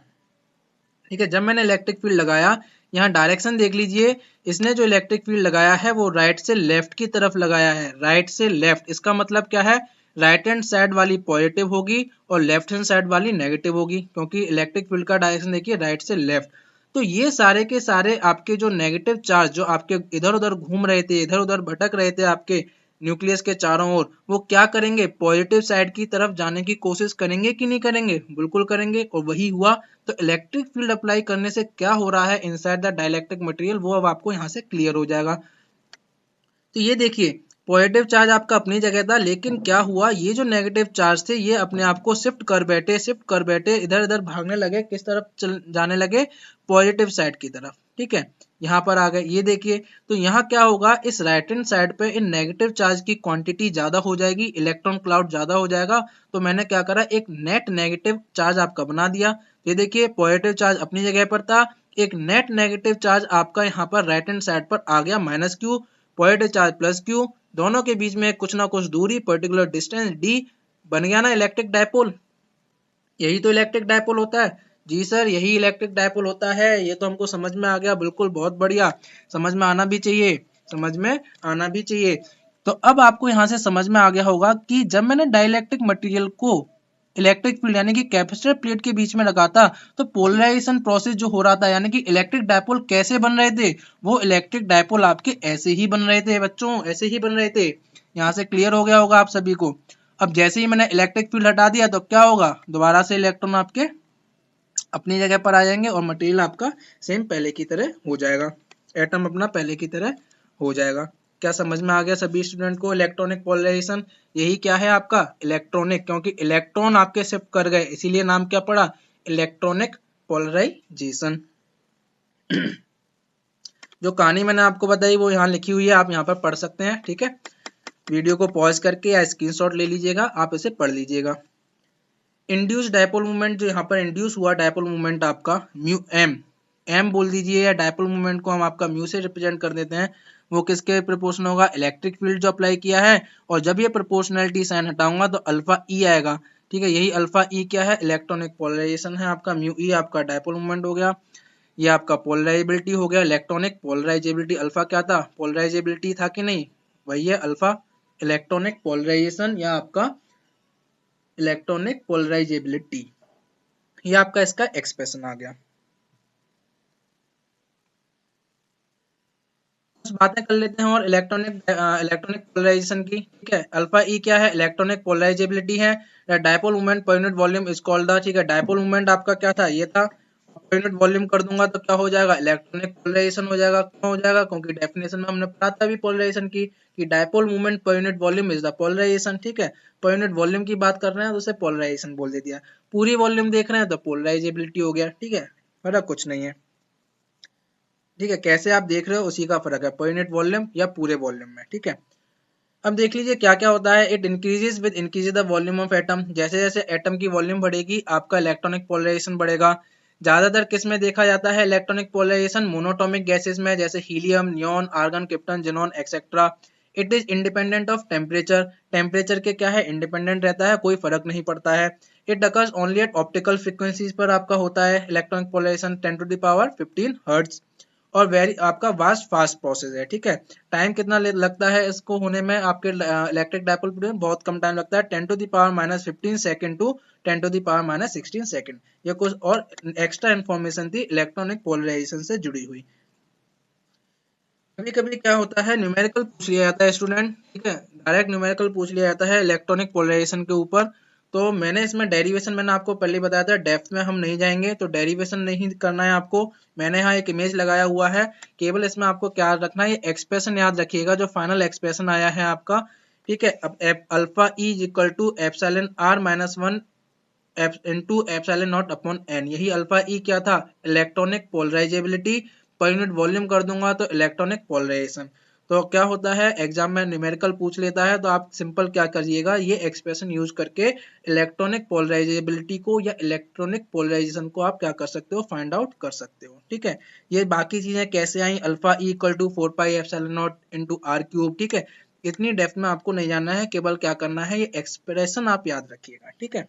ठीक है, जब मैंने इलेक्ट्रिक फील्ड लगाया, यहाँ डायरेक्शन देख लीजिए, इसने जो इलेक्ट्रिक फील्ड लगाया है वो राइट से लेफ्ट की तरफ लगाया है, राइट से लेफ्ट। इसका मतलब क्या है, राइट हैंड साइड वाली पॉजिटिव होगी और लेफ्ट हैंड साइड वाली नेगेटिव होगी, क्योंकि इलेक्ट्रिक फील्ड का डायरेक्शन देखिए राइट से लेफ्ट। तो ये सारे के सारे आपके जो नेगेटिव चार्ज जो आपके इधर उधर घूम रहे थे, इधर उधर भटक रहे थे आपके न्यूक्लियस के चारों ओर, वो क्या करेंगे, पॉजिटिव साइड की तरफ जाने की कोशिश करेंगे कि नहीं करेंगे, बिल्कुल करेंगे। और वही हुआ। तो इलेक्ट्रिक फील्ड अप्लाई करने से क्या हो रहा है इनसाइड द डाइलेक्ट्रिक मटेरियल, वो अब आपको यहाँ से क्लियर हो जाएगा। तो ये देखिए, पॉजिटिव चार्ज आपका अपनी जगह था, लेकिन क्या हुआ, ये जो नेगेटिव चार्ज थे ये अपने आप को शिफ्ट कर बैठे इधर इधर भागने लगे, किस तरफ जाने लगे, पॉजिटिव साइड की तरफ। ठीक है, यहाँ पर आ गए, ये देखिए। तो यहाँ क्या होगा, इस राइट हैंड साइड पे इन नेगेटिव चार्ज की क्वांटिटी ज्यादा हो जाएगी, इलेक्ट्रॉन क्लाउड ज्यादा हो जाएगा। तो मैंने क्या करा, एक नेट नेगेटिव चार्ज आपका बना दिया। ये देखिए, पॉजिटिव चार्ज अपनी जगह पर था, एक नेट नेगेटिव चार्ज आपका यहाँ पर राइट हैंड साइड पर आ गया, minus Q, positive charge plus Q, दोनों के बीच में कुछ ना कुछ दूरी, पर्टिकुलर डिस्टेंस डी, बन गया ना इलेक्ट्रिक डायपोल। यही तो इलेक्ट्रिक डायपोल होता है। जी सर, यही इलेक्ट्रिक डायपोल होता है। ये तो हमको समझ में आ गया, बिल्कुल, बहुत बढ़िया। समझ में आना भी चाहिए, समझ में आना भी चाहिए। तो अब आपको यहाँ से समझ में आ गया होगा कि जब मैंने डाइलेक्ट्रिक मटेरियल को इलेक्ट्रिक फील्ड यानी कि कैपेसिटर प्लेट के बीच में लगा था, तो पोलराइजेशन प्रोसेस जो हो रहा था यानी कि इलेक्ट्रिक डायपोल कैसे बन रहे थे, वो इलेक्ट्रिक डायपोल आपके ऐसे ही बन रहे थे बच्चों, ऐसे ही बन रहे थे। यहाँ से क्लियर हो गया होगा आप सभी को। अब जैसे ही मैंने इलेक्ट्रिक फील्ड हटा दिया तो क्या होगा, दोबारा से इलेक्ट्रॉन आपके अपनी जगह पर आ जाएंगे और मटेरियल आपका सेम पहले की तरह हो जाएगा, एटम अपना पहले की तरह हो जाएगा। क्या समझ में आ गया सभी स्टूडेंट को इलेक्ट्रॉनिक पोलराइजेशन? यही क्या है आपका इलेक्ट्रॉनिक, क्योंकि इलेक्ट्रॉन आपके शिफ्ट कर गए इसीलिए नाम क्या पड़ा, इलेक्ट्रॉनिक पोलराइजेशन। जो कहानी मैंने आपको बताई वो यहाँ लिखी हुई है, आप यहाँ पर पढ़ सकते हैं, ठीक है। वीडियो को पॉज करके या स्क्रीनशॉट ले लीजिएगा, आप इसे पढ़ लीजिएगा। इंड्यूस डायपोल मूवमेंट, जो यहाँ पर इंड्यूस हुआ डायपोल मूवमेंट आपका म्यू एम, एम बोल दीजिए, या डायपोल मूवमेंट को हम आपका म्यू से रिप्रेजेंट कर देते हैं, वो किसके प्रोपोर्शनल होगा, इलेक्ट्रिक फील्ड जो अप्लाई किया है। और जब ये प्रोपोर्शनलिटी साइन हटाऊंगा तो अल्फा ई आएगा, ठीक है। यही अल्फा ई क्या है, इलेक्ट्रॉनिक पोलराइजेशन है आपका। म्यू ई आपका डायपोल मूवमेंट हो गया, ये आपका पोलराइजेबिलिटी हो गया, इलेक्ट्रॉनिक पोलराइजेबिलिटी। अल्फा क्या था, पोलराइजेबिलिटी था कि नहीं, वही है अल्फा, इलेक्ट्रॉनिक पोलराइजेशन या आपका इलेक्ट्रॉनिक पोलराइजेबिलिटी। ये आपका इसका एक्सप्रेशन आ गया। कुछ बातें कर लेते हैं और इलेक्ट्रॉनिक पोलराइजेशन की, ठीक है। अल्फा ई क्या है, इलेक्ट्रॉनिक पोलराइजेबिलिटी है। Dipole movement per unit volume is called the, ठीक है। डायपोल मूवमेंट आपका क्या था, ये था। पर यूनिट वॉल्यूम कर दूंगा तो क्या हो जाएगा, इलेक्ट्रॉनिक पोलराइजेशन हो जाएगा। क्यों हो जाएगा, क्योंकि डेफिनेशन में हमने पढ़ा था अभी पोलराइजेशन की, कि dipole movement per unit volume is the polarisation, ठीक है। पर यूनिट वॉल्यूम की बात कर रहे हैं तो उसे पोलराइजेशन बोल दे दिया। पूरी वॉल्यूम देख रहे हैं तो पोलराइजेबिलिटी हो गया, ठीक है। फर्क कुछ नहीं है, ठीक है। कैसे आप देख रहे हो उसी का फर्क है, पर यूनिट वॉल्यूम या पूरे वॉल्यूम में, ठीक है। अब देख लीजिए क्या क्या होता है। It increases with increase the volume of atom, जैसे जैसे एटम की वॉल्यूम बढ़ेगी आपका इलेक्ट्रॉनिक पोलराइजेशन बढ़ेगा। ज्यादातर किस में देखा जाता है इलेक्ट्रॉनिक पोलराइजेशन, मोनोटॉमिक गैसेस में, जैसे helium, neon, argon, krypton, xenon etcetera. It is independent of temperature, temperature के क्या है, इंडिपेंडेंट रहता है, कोई फर्क नहीं पड़ता है। It occurs only at optical frequencies पर आपका होता है इलेक्ट्रॉनिक पोलराइजेशन, 10⁻15 हर्ट्ज। और वेरी आपका फास्ट प्रोसेस है, ठीक है। टाइम कितना लगता है इसको होने में, आपके इलेक्ट्रिक डायपोल में बहुत कम टाइम लगता है, 10⁻⁻15 सेकेंड टू 10⁻⁻16 सेकेंड। ये कुछ और एक्स्ट्रा इन्फॉर्मेशन थी इलेक्ट्रॉनिक पोलराइजेशन से जुड़ी हुई। कभी कभी क्या होता है, न्यूमेरिकल पूछ लिया जाता है स्टूडेंट, ठीक है। डायरेक्ट न्यूमेरिकल पूछ लिया जाता है इलेक्ट्रॉनिक पोलराइजेशन के ऊपर। तो मैंने इसमें डेरिवेशन मैंने आपको पहले ही बताया था, डेप्थ में हम नहीं जाएंगे, तो डेरिवेशन नहीं करना है आपको। मैंने यहाँ एक इमेज लगाया हुआ है, केवल इसमें आपको क्या रखना है, ये एक्सप्रेशन याद रखिएगा जो फाइनल एक्सप्रेशन आया है आपका, ठीक है। अब alpha E equal to epsilon r minus 1 into epsilon not upon n. यही अल्फा ई क्या था, electronic polarisability. Per unit volume कर दूंगा तो इलेक्ट्रॉनिक पोलराइजेशन। तो क्या होता है, एग्जाम में न्यूमेरिकल पूछ लेता है तो आप सिंपल क्या करिएगा, ये एक्सप्रेशन यूज करके इलेक्ट्रॉनिक पोलराइजेबिलिटी को या इलेक्ट्रॉनिक पोलराइजेशन को आप क्या कर सकते हो, फाइंड आउट कर सकते हो, ठीक है। ये बाकी चीजें कैसे आई, alpha E equal to 4 pi epsilon not into are cube, ठीक है। इतनी डेप्थ में आपको नहीं जानना है, केवल क्या करना है, ये एक्सप्रेशन आप याद रखिएगा, ठीक है।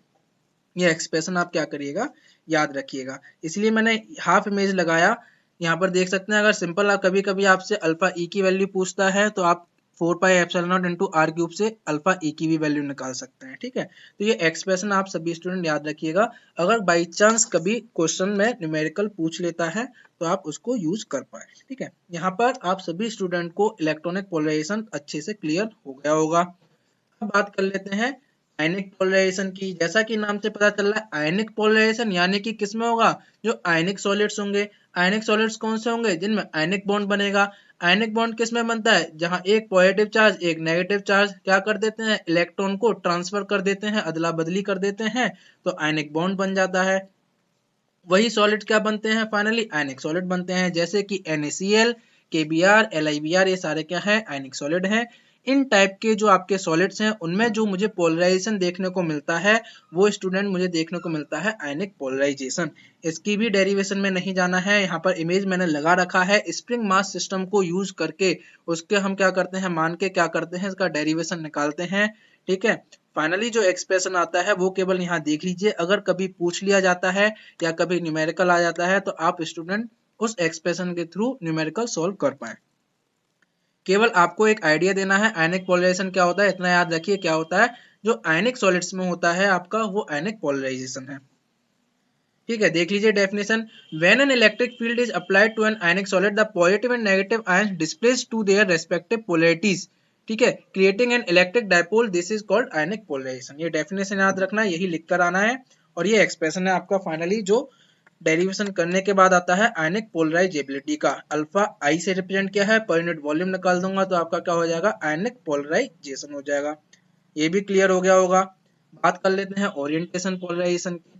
ये एक्सप्रेशन आप क्या करिएगा, याद रखिएगा। इसलिए मैंने हाफ इमेज लगाया, यहाँ पर देख सकते हैं। अगर सिंपल कभी कभी आपसे अल्फा ई की वैल्यू पूछता है तो आप 4 pi epsilon not into are cube से अल्फा ई की भी वैल्यू निकाल सकते हैं, ठीक है। तो ये एक्सप्रेशन आप सभी स्टूडेंट याद रखिएगा, अगर बाई चांस कभी क्वेश्चन में न्यूमेरिकल पूछ लेता है तो आप उसको यूज कर पाए, ठीक है। यहाँ पर आप सभी स्टूडेंट को इलेक्ट्रॉनिक पोलराइजेशन अच्छे से क्लियर हो गया होगा। अब बात कर लेते हैं आयनिक पोलराइजेशन की। जैसा कि नाम से पता चल रहा है, आयनिक पोलराइजेशन यानी कि किसमें होगा, जो आयनिक सॉलिड्स होंगे। आयनिक सॉलिड्स कौन से होंगे, जिनमें आयनिक बॉन्ड बनेगा। आयनिक बॉन्ड किसमें बनता है, जहां एक पॉजिटिव चार्ज एक नेगेटिव चार्ज क्या कर देते हैं, इलेक्ट्रॉन को ट्रांसफर कर देते हैं, अदला बदली कर देते हैं, तो आयनिक बॉन्ड बन जाता है। वही सॉलिड क्या बनते हैं, फाइनली आयनिक सॉलिड बनते हैं, जैसे कि NaCl, KBr, LiBr, ये सारे क्या है, आयनिक सॉलिड हैं। इन टाइप के जो आपके सॉलिड्स हैं उनमें जो मुझे पोलराइजेशन देखने को मिलता है, वो स्टूडेंट मुझे देखने को मिलता है आयनिक पोलराइजेशन। इसकी भी डेरिवेशन में नहीं जाना है, यहाँ पर इमेज मैंने लगा रखा है। स्प्रिंग मास सिस्टम को यूज करके उसके हम क्या करते हैं, मान के क्या करते हैं, इसका डेरिवेशन निकालते हैं, ठीक है। फाइनली जो एक्सप्रेशन आता है वो केवल यहाँ देख लीजिए, अगर कभी पूछ लिया जाता है या कभी न्यूमेरिकल आ जाता है तो आप स्टूडेंट उस एक्सप्रेशन के थ्रू न्यूमेरिकल सॉल्व कर पाए। केवल आपको एक आइडिया देना है आयनिक पोलराइजेशन क्या होता है, इतना याद रखिए क्या होता है। जो आयनिक सॉलिड्स में होता है आपका वो आयनिक पोलराइजेशन है। ठीक है, देख लीजिए definition. When an electric field is applied to an ionic solid the positive and negative ions displace to their respective polarities, ठीक है, creating an electric dipole, this is called ionic polarisation. ये डेफिनेशन याद रखना है, यही लिख कर आना है। और ये एक्सप्रेशन है आपका फाइनली जो डेरिवेशन करने के बाद आता है आयनिक पोलराइजेबिलिटी का। अल्फा आई से रिप्रेजेंट किया है, पर यूनिट वॉल्यूम निकाल दूंगा तो आपका क्या हो जाएगा, आयनिक पोलराइजेशन हो जाएगा। ये भी क्लियर हो गया होगा। बात कर लेते हैं ओरिएंटेशन पोलराइजेशन की।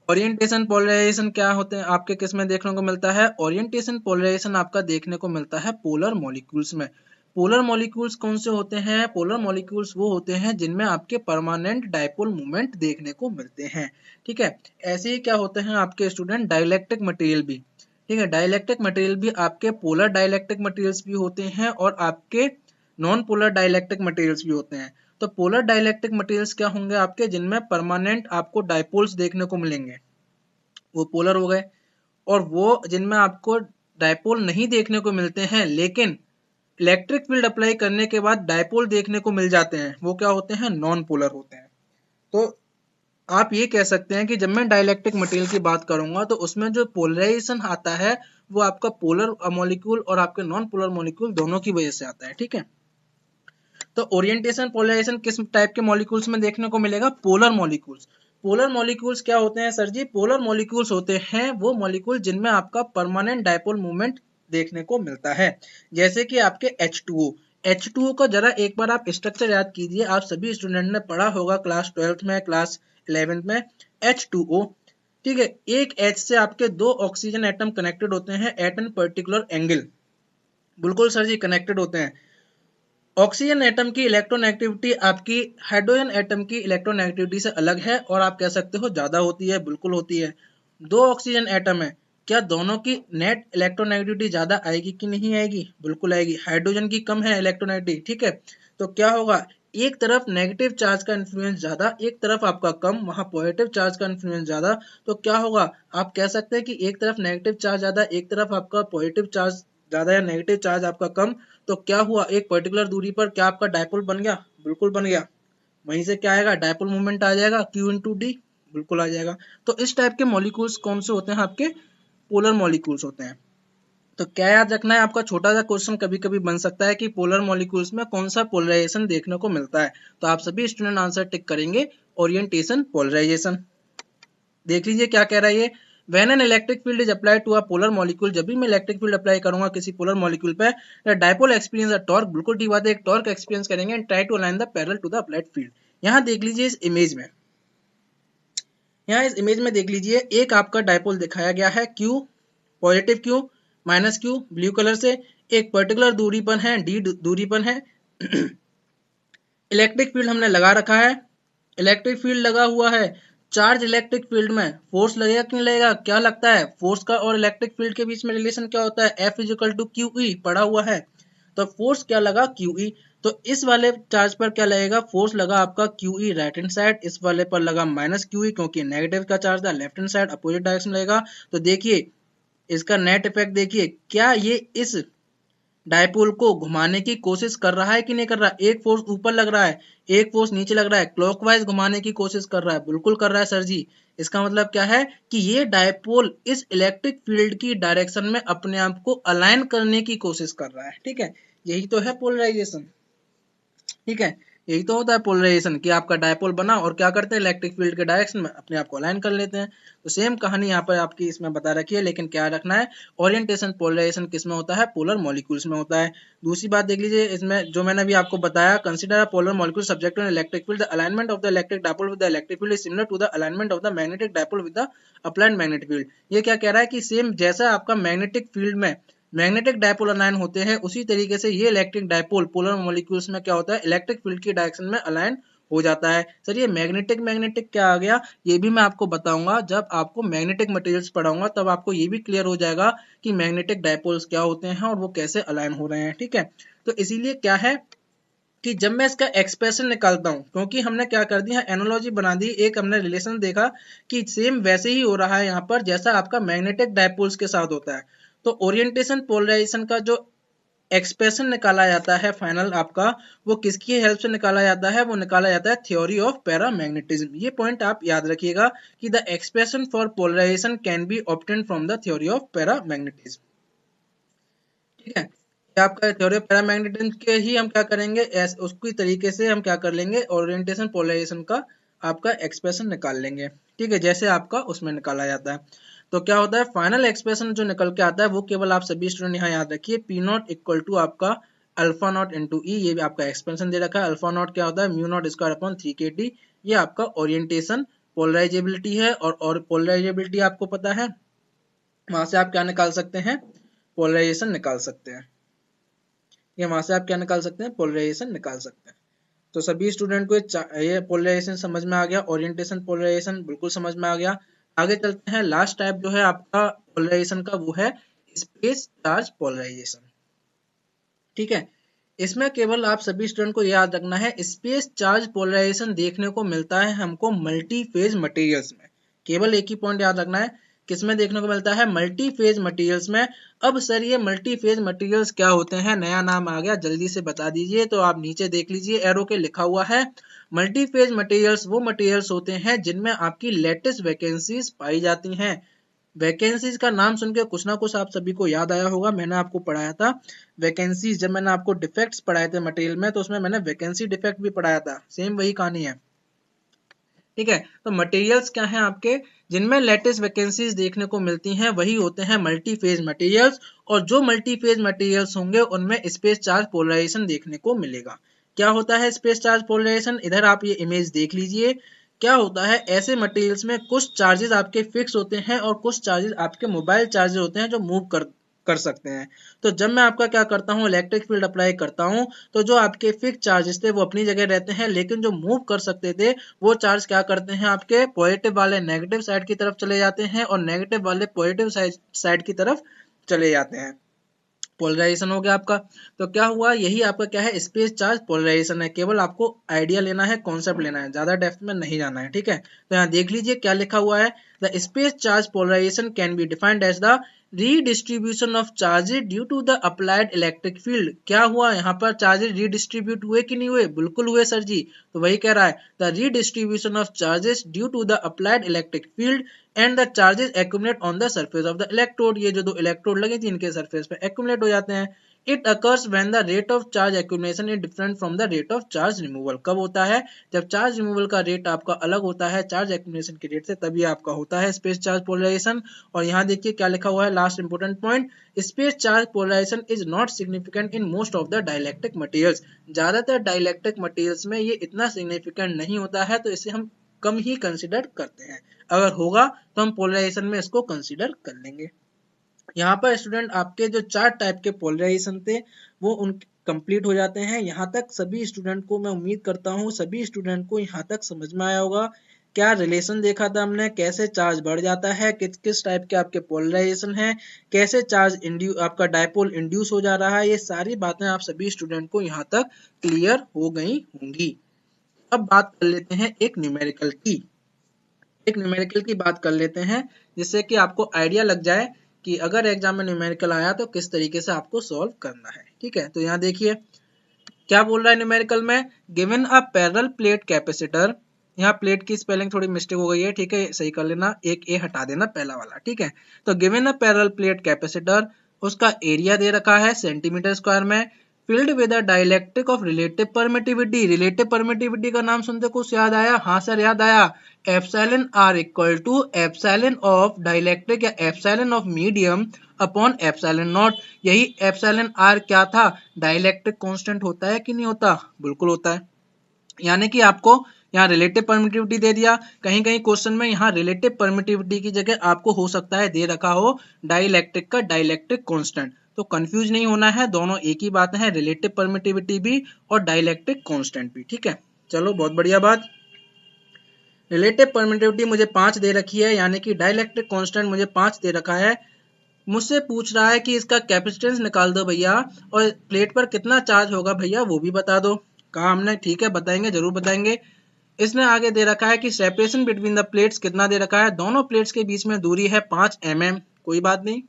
ओरिएंटेशन पोलराइजेशन क्या होते हैं आपके किस में देखने को मिलता है? ओरिएंटेशन पोलराइजेशन आपका देखने को मिलता है पोलर मॉलिक्यूल्स में। पोलर मॉलिक्यूल्स कौन से होते हैं? पोलर मॉलिक्यूल्स वो होते हैं जिनमें आपके परमानेंट डायपोल मूवमेंट देखने को मिलते हैं। ठीक है, ऐसे ही क्या होते हैं आपके स्टूडेंट डाइलेक्ट्रिक मटेरियल भी। ठीक है, डाइलेक्ट्रिक मटेरियल भी आपके पोलर डाइलेक्ट्रिक मटेरियल्स भी होते हैं और आपके नॉन पोलर डाइलेक्ट्रिक मटेरियल्स भी होते हैं। तो पोलर डाइलेक्ट्रिक मटेरियल्स क्या होंगे आपके, जिनमें परमानेंट आपको डायपोल्स देखने को मिलेंगे, वो पोलर हो गए। और वो जिनमें आपको डायपोल नहीं देखने को मिलते हैं लेकिन इलेक्ट्रिक फील्ड अप्लाई करने के बाद डायपोल देखने को मिल जाते हैं, वो क्या होते हैं, नॉन पोलर होते हैं। तो आप ये कह सकते हैं कि जब मैं डाइलेक्ट्रिक मटेरियल की बात करूंगा तो उसमें जो पोलराइजेशन आता है वो आपका पोलर मॉलिक्यूल और आपके नॉन पोलर मॉलिक्यूल दोनों की वजह से आता है। ठीक है, तो ओरिएंटेशन पोलराइजेशन किस टाइप के मॉलिक्यूल्स में देखने को मिलेगा? Polar molecules. पोलर मॉलिक्यूल्स क्या होते हैं सर जी? पोलर मॉलिक्यूल्स होते हैं वो मॉलिक्यूल जिनमें आपका परमानेंट डायपोल मूवमेंट देखने को मिलता है, जैसे कि आपके H2O। H2O का जरा एक बार आप स्ट्रक्चर याद कीजिए, आप सभी स्टूडेंट ने पढ़ा होगा क्लास 12th में, क्लास 11th में। H2O, ठीक है, एक H से आपके दो ऑक्सीजन एटम कनेक्टेड होते हैं एट एन पर्टिकुलर एंगल। बिल्कुल सर जी, कनेक्टेड होते हैं। ऑक्सीजन एटम की इलेक्ट्रोनेगेटिविटी आपकी हाइड्रोजन एटम की इलेक्ट्रोनेगेटिविटी से अलग है और आप कह सकते हो ज्यादा होती है, बिल्कुल होती है। दो ऑक्सीजन एटम है, क्या दोनों की नेट इलेक्ट्रोनेगेटिविटी ज्यादा आएगी कि नहीं आएगी? बिल्कुल आएगी। हाइड्रोजन की कम है इलेक्ट्रोनेगेटिविटी, ठीक है, तो क्या होगा, एक तरफ नेगेटिव चार्ज का इन्फ्लुएंस ज्यादा, एक तरफ आपका कम, वहां पॉजिटिव चार्ज का इन्फ्लुएंस ज्यादा। तो क्या होगा, आप कह सकते हैं कि एक तरफ नेगेटिव चार्ज ज्यादा, एक तरफ आपका पॉजिटिव चार्ज ज्यादा या नेगेटिव चार्ज आपका कम। तो क्या हुआ, एक पर्टिकुलर दूरी पर क्या आपका डायपोल बन गया? बिल्कुल बन गया। वहीं से क्या आएगा, डायपोल मूवमेंट आ जाएगा, Q इंटू डी, बिल्कुल आ जाएगा। तो इस टाइप के मॉलिक्यूल्स कौन से होते हैं आपके? पोलर मॉलिक्यूल्स होते हैं। तो क्या याद रखना है, आपका छोटा सा क्वेश्चन कभी कभी बन सकता है कि पोलर मॉलिक्यूल्स में कौन सा पोलराइजेशन देखने को मिलता है। तो आप सभी स्टूडेंट आंसर टिक करेंगे ओरिएंटेशन पोलराइजेशन। देख लीजिए क्या कह रहा है ये। When an electric field is applied to a polar molecule, जब भी मैं इलेक्ट्रिक फील्ड अप्लाई करूंगा किसी पोलर मॉलिक्यूल पे, डायपोल एक्सपीरियंस अ टॉर्क, बिल्कुल ठीक बात है, एक टॉर्क एक्सपीरियंस करेंगे and try to align the parallel to the applied field. यहाँ देख लीजिए इस इमेज में, यहाँ इस इमेज में देख लीजिए, एक आपका डायपोल दिखाया गया है Q, positive Q, minus Q blue colour से, एक पर्टिकुलर दूरी पर है, D दूरी पर है। इलेक्ट्रिक फील्ड हमने लगा रखा है, इलेक्ट्रिक फील्ड लगा हुआ है। चार्ज इलेक्ट्रिक फील्ड में फोर्स लगेगा कि नहीं लगेगा? क्या लगता है, फोर्स का और इलेक्ट्रिक फील्ड के बीच में रिलेशन क्या होता है? F इजिकल टू QE पढ़ा हुआ है। तो फोर्स क्या लगा, QE। तो इस वाले चार्ज पर क्या लगेगा, फोर्स लगा आपका QE राइट हैंड साइड, इस वाले पर लगा माइनस QE क्योंकि नेगेटिव का चार्ज था, left hand side opposite direction लगेगा। तो देखिए इसका नेट इफेक्ट देखिए, क्या ये इस डायपोल को घुमाने की कोशिश कर रहा है कि नहीं कर रहा? एक फोर्स ऊपर लग रहा है, एक फोर्स नीचे लग रहा है, क्लॉकवाइज घुमाने की कोशिश कर रहा है, बिल्कुल कर रहा है सर जी। इसका मतलब क्या है कि ये डायपोल इस इलेक्ट्रिक फील्ड की डायरेक्शन में अपने आप को अलाइन करने की कोशिश कर रहा है। ठीक है, यही तो है पोलराइजेशन। ठीक है, यही तो होता है पोलराइजेशन कि आपका डायपोल बना और क्या करते हैं, इलेक्ट्रिक फील्ड के डायरेक्शन में अपने आप को अलाइन कर लेते हैं। तो सेम कहानी यहाँ पर आपकी इसमें बता रखी है, लेकिन क्या रखना है, ओरिएंटेशन पोलराइजेशन किस में होता है? पोलर मॉलिक्यूल्स में होता है। दूसरी बात देख लीजिए इसमें, जो मैंने अभी आपको बताया, consider a polar molecule subject to an electric field, the alignment of the electric dipole with the electric field is similar to the alignment of the magnetic dipole with the applied magnetic field. ये क्या कह रहा है कि सेम जैसा आपका मैग्नेटिक फील्ड में मैग्नेटिक डायपोल अलाइन होते हैं, उसी तरीके से ये इलेक्ट्रिक डायपोल पोलर मॉलिक्यूल्स में क्या होता है, इलेक्ट्रिक फील्ड की डायरेक्शन में अलाइन हो जाता है। सर ये मैग्नेटिक मैग्नेटिक क्या आ गया, ये भी मैं आपको बताऊंगा जब आपको मैग्नेटिक मटेरियल्स पढ़ाऊंगा, तब आपको ये भी क्लियर हो जाएगा कि मैग्नेटिक डायपोल्स क्या होते हैं और वो कैसे अलाइन हो रहे हैं। ठीक है, तो इसीलिए क्या है, कि जब मैं इसका एक्सप्रेशन निकालता हूं, क्योंकि हमने क्या कर दिया, एनालॉजी बना दी, एक हमने रिलेशन देखा कि सेम वैसे ही हो रहा है यहाँ पर जैसा आपका मैग्नेटिक डायपोल्स के साथ होता है। तो ओरिएंटेशन पोलराइजेशन का जो एक्सप्रेशन निकाला जाता है फाइनल आपका, वो किसकी हेल्प से निकाला जाता है, वो निकाला जाता है थ्योरी ऑफ पैरामैग्नेटिज्म। ये पॉइंट आप याद रखिएगा कि the expression for polarization can be obtained from the theory of paramagnetism. ठीक है, आपका थ्योरी ऑफ पैरामैग्नेटिज्म के ही हम क्या करेंगे, उसकी तरीके से हम क्या कर लेंगे, ओरिएंटेशन पोलराइजेशन का आपका एक्सप्रेशन निकाल लेंगे। ठीक है, जैसे आपका उसमें निकाला जाता है। तो क्या होता है, फाइनल एक्सप्रेशन जो निकल के आता है वो केवल आप सभी स्टूडेंट यहाँ याद रखिए, पी नॉट इक्वल टू आपका अल्फा नॉट इंटू ई, ये भी आपका एक्सप्रेशन दे रखा है। अल्फा नॉट क्या होता है, mu naught square upon 3kT, ये आपका ओरिएंटेशन पोलराइजेबिलिटी है। और पोलराइजेबिलिटी आपको पता है, वहां से आप क्या निकाल सकते हैं, पोलराइजेशन निकाल सकते हैं। ये वहां से आप क्या निकाल सकते हैं, पोलराइजेशन निकाल सकते हैं। तो सभी स्टूडेंट को ये पोलराइजेशन समझ में आ गया, ओरिएंटेशन पोलराइजेशन बिल्कुल समझ में आ गया। आगे चलते हैं, लास्ट टाइप जो है आपका पोलराइजेशन का वो है स्पेस चार्ज पोलराइजेशन। ठीक है, इसमें केवल आप सभी स्टूडेंट को याद रखना है, स्पेस चार्ज पोलराइजेशन देखने को मिलता है हमको मल्टी फेज मटेरियल्स में। केवल एक ही पॉइंट याद रखना है, किसमें देखने को मिलता है, मल्टी फेज मटेरियल्स में। अब सर ये मल्टी फेज मटेरियल्स क्या होते हैं, नया नाम आ गया, जल्दी से बता दीजिए। तो आप नीचे देख लीजिए, एरो के लिखा हुआ है, मल्टी फेज मटेरियल्स वो मटेरियल्स होते हैं जिनमें आपकी लेटेस्ट वैकेंसीज पाई जाती हैं। वैकेंसीज का नाम सुन के कुछ ना कुछ आप सभी को याद आया होगा, मैंने आपको पढ़ाया था वैकेंसीज, जब मैंने आपको डिफेक्ट्स पढ़ाए थे मटेरियल में, तो उसमें मैंने वैकेंसी डिफेक्ट भी पढ़ाया था, सेम वही कहानी है। ठीक है, तो मटेरियल्स क्या हैं आपके, जिनमें लेटेस्ट वैकेंसीज देखने को मिलती हैं, वही होते हैं मल्टी फेज मटेरियल्स। और जो मल्टी फेज मटेरियल्स होंगे उनमें स्पेस चार्ज पोलराइजेशन देखने को मिलेगा। क्या होता है स्पेस चार्ज पोलराइजेशन, इधर आप ये इमेज देख लीजिए। क्या होता है, ऐसे मटेरियल्स में कुछ चार्जेस आपके फिक्स होते हैं और कुछ चार्जेस आपके मोबाइल चार्जेस होते हैं जो मूव कर सकते हैं। तो जब मैं आपका क्या करता हूँ, इलेक्ट्रिक फील्ड अप्लाई करता हूँ, तो जो आपके फिक्स चार्जेस थे वो अपनी जगह रहते हैं, लेकिन जो मूव कर सकते थे वो चार्ज क्या करते हैं, आपके पॉजिटिव वाले नेगेटिव साइड की तरफ चले जाते हैं और नेगेटिव वाले पॉजिटिव साइड की तरफ चले जाते हैं। पोलराइजेशन हो गया आपका। तो क्या हुआ, यही आपका क्या है, स्पेस चार्ज पोलराइजेशन है। केवल आपको आइडिया लेना है, कॉन्सेप्ट लेना है, ज्यादा डेप्थ में नहीं जाना है। ठीक है, तो यहाँ देख लीजिए क्या लिखा हुआ है, the space charge polarization can be defined as the redistribution of charges due to the applied electric field. क्या हुआ, यहाँ पर चार्जेस रीडिस्ट्रीब्यूट हुए कि नहीं हुए, बिल्कुल हुए सर जी। तो वही कह रहा है, the redistribution of charges due to the applied electric field and the charges accumulate on the surface of the electrode. ये जो दो इलेक्ट्रोड लगे थे इनके सरफेस पे एक्यूमुलेट हो जाते हैं। It occurs when the rate of charge accumulation is different from the rate of charge removal. कब होता है, जब चार्ज रिमूवल का रेट आपका अलग होता है चार्ज एक्यूमुलेशन के रेट से, तभी आपका होता है स्पेस चार्ज पोलराइजेशन। और यहाँ देखिए क्या लिखा हुआ है, last important point, space charge polarization is not significant in most of the dielectric materials. ज्यादातर डाइलेक्ट्रिक मटेरियल्स में ये इतना सिग्निफिकेंट नहीं होता है, तो इसे हम कम ही कंसिडर करते हैं। अगर होगा तो हम पोलराइजेशन में इसको कंसीडर कर लेंगे। यहाँ पर स्टूडेंट आपके जो 4 टाइप के पोलराइजेशन थे वो उन कंप्लीट हो जाते हैं। यहाँ तक सभी स्टूडेंट को मैं उम्मीद करता हूँ सभी स्टूडेंट को यहाँ तक समझ में आया होगा। क्या रिलेशन देखा था हमने, कैसे चार्ज बढ़ जाता है, किस किस टाइप के आपके पोलराइजेशन है, कैसे चार्ज आपका डायपोल इंड्यूस हो जा रहा है, ये सारी बातें आप सभी स्टूडेंट को यहाँ तक क्लियर हो गई होंगी। अब बात कर लेते हैं एक न्यूमेरिकल की बात कर लेते हैं, जिससे कि आपको आइडिया लग जाए कि अगर एग्जाम में न्यूमेरिकल आया तो किस तरीके से आपको सॉल्व करना है। ठीक है, तो यहाँ देखिए क्या बोल रहा है न्यूमेरिकल में, given a parallel plate capacitor, यहाँ प्लेट की स्पेलिंग थोड़ी मिस्टेक हो गई है, ठीक है, सही कर लेना, एक ए हटा देना पहला वाला। ठीक है, तो given a parallel plate capacitor, उसका एरिया दे रखा है सेंटीमीटर स्क्वायर में, field with a dielectric of relative permittivity. Relative permittivity का नाम सुनते कुछ याद आया, हाँ सर याद आया, epsilon R equal to epsilon of dielectric या epsilon of medium upon epsilon not. यही एप्सिलॉन आर क्या था, डाइलेक्ट्रिक कांस्टेंट होता है कि नहीं होता, बिल्कुल होता है। यानी कि आपको यहाँ रिलेटिव परमिटिविटी दे दिया, कहीं कहीं क्वेश्चन में यहाँ रिलेटिव परमिटिविटी की जगह आपको हो सकता है दे रखा हो डाइलेक्ट्रिक का डाइलेक्ट्रिक कांस्टेंट। तो कंफ्यूज नहीं होना है, दोनों एक ही बात है, रिलेटिव परमिटिविटी भी और डाइलेक्ट्रिक कांस्टेंट भी। ठीक है, चलो बहुत बढ़िया बात। रिलेटिव परमिटिविटी मुझे 5 दे रखी है, यानी कि डाइलेक्ट्रिक कांस्टेंट मुझे 5 दे रखा है। मुझसे पूछ रहा है कि इसका कैपेसिटेंस निकाल दो भैया, और प्लेट पर कितना चार्ज होगा भैया वो भी बता दो। कहा हमने, ठीक है बताएंगे, जरूर बताएंगे। इसने आगे दे रखा है कि सेपरेशन बिटवीन द प्लेट्स कितना दे रखा है, दोनों प्लेट्स के बीच में दूरी है 5 mm, कोई बात नहीं।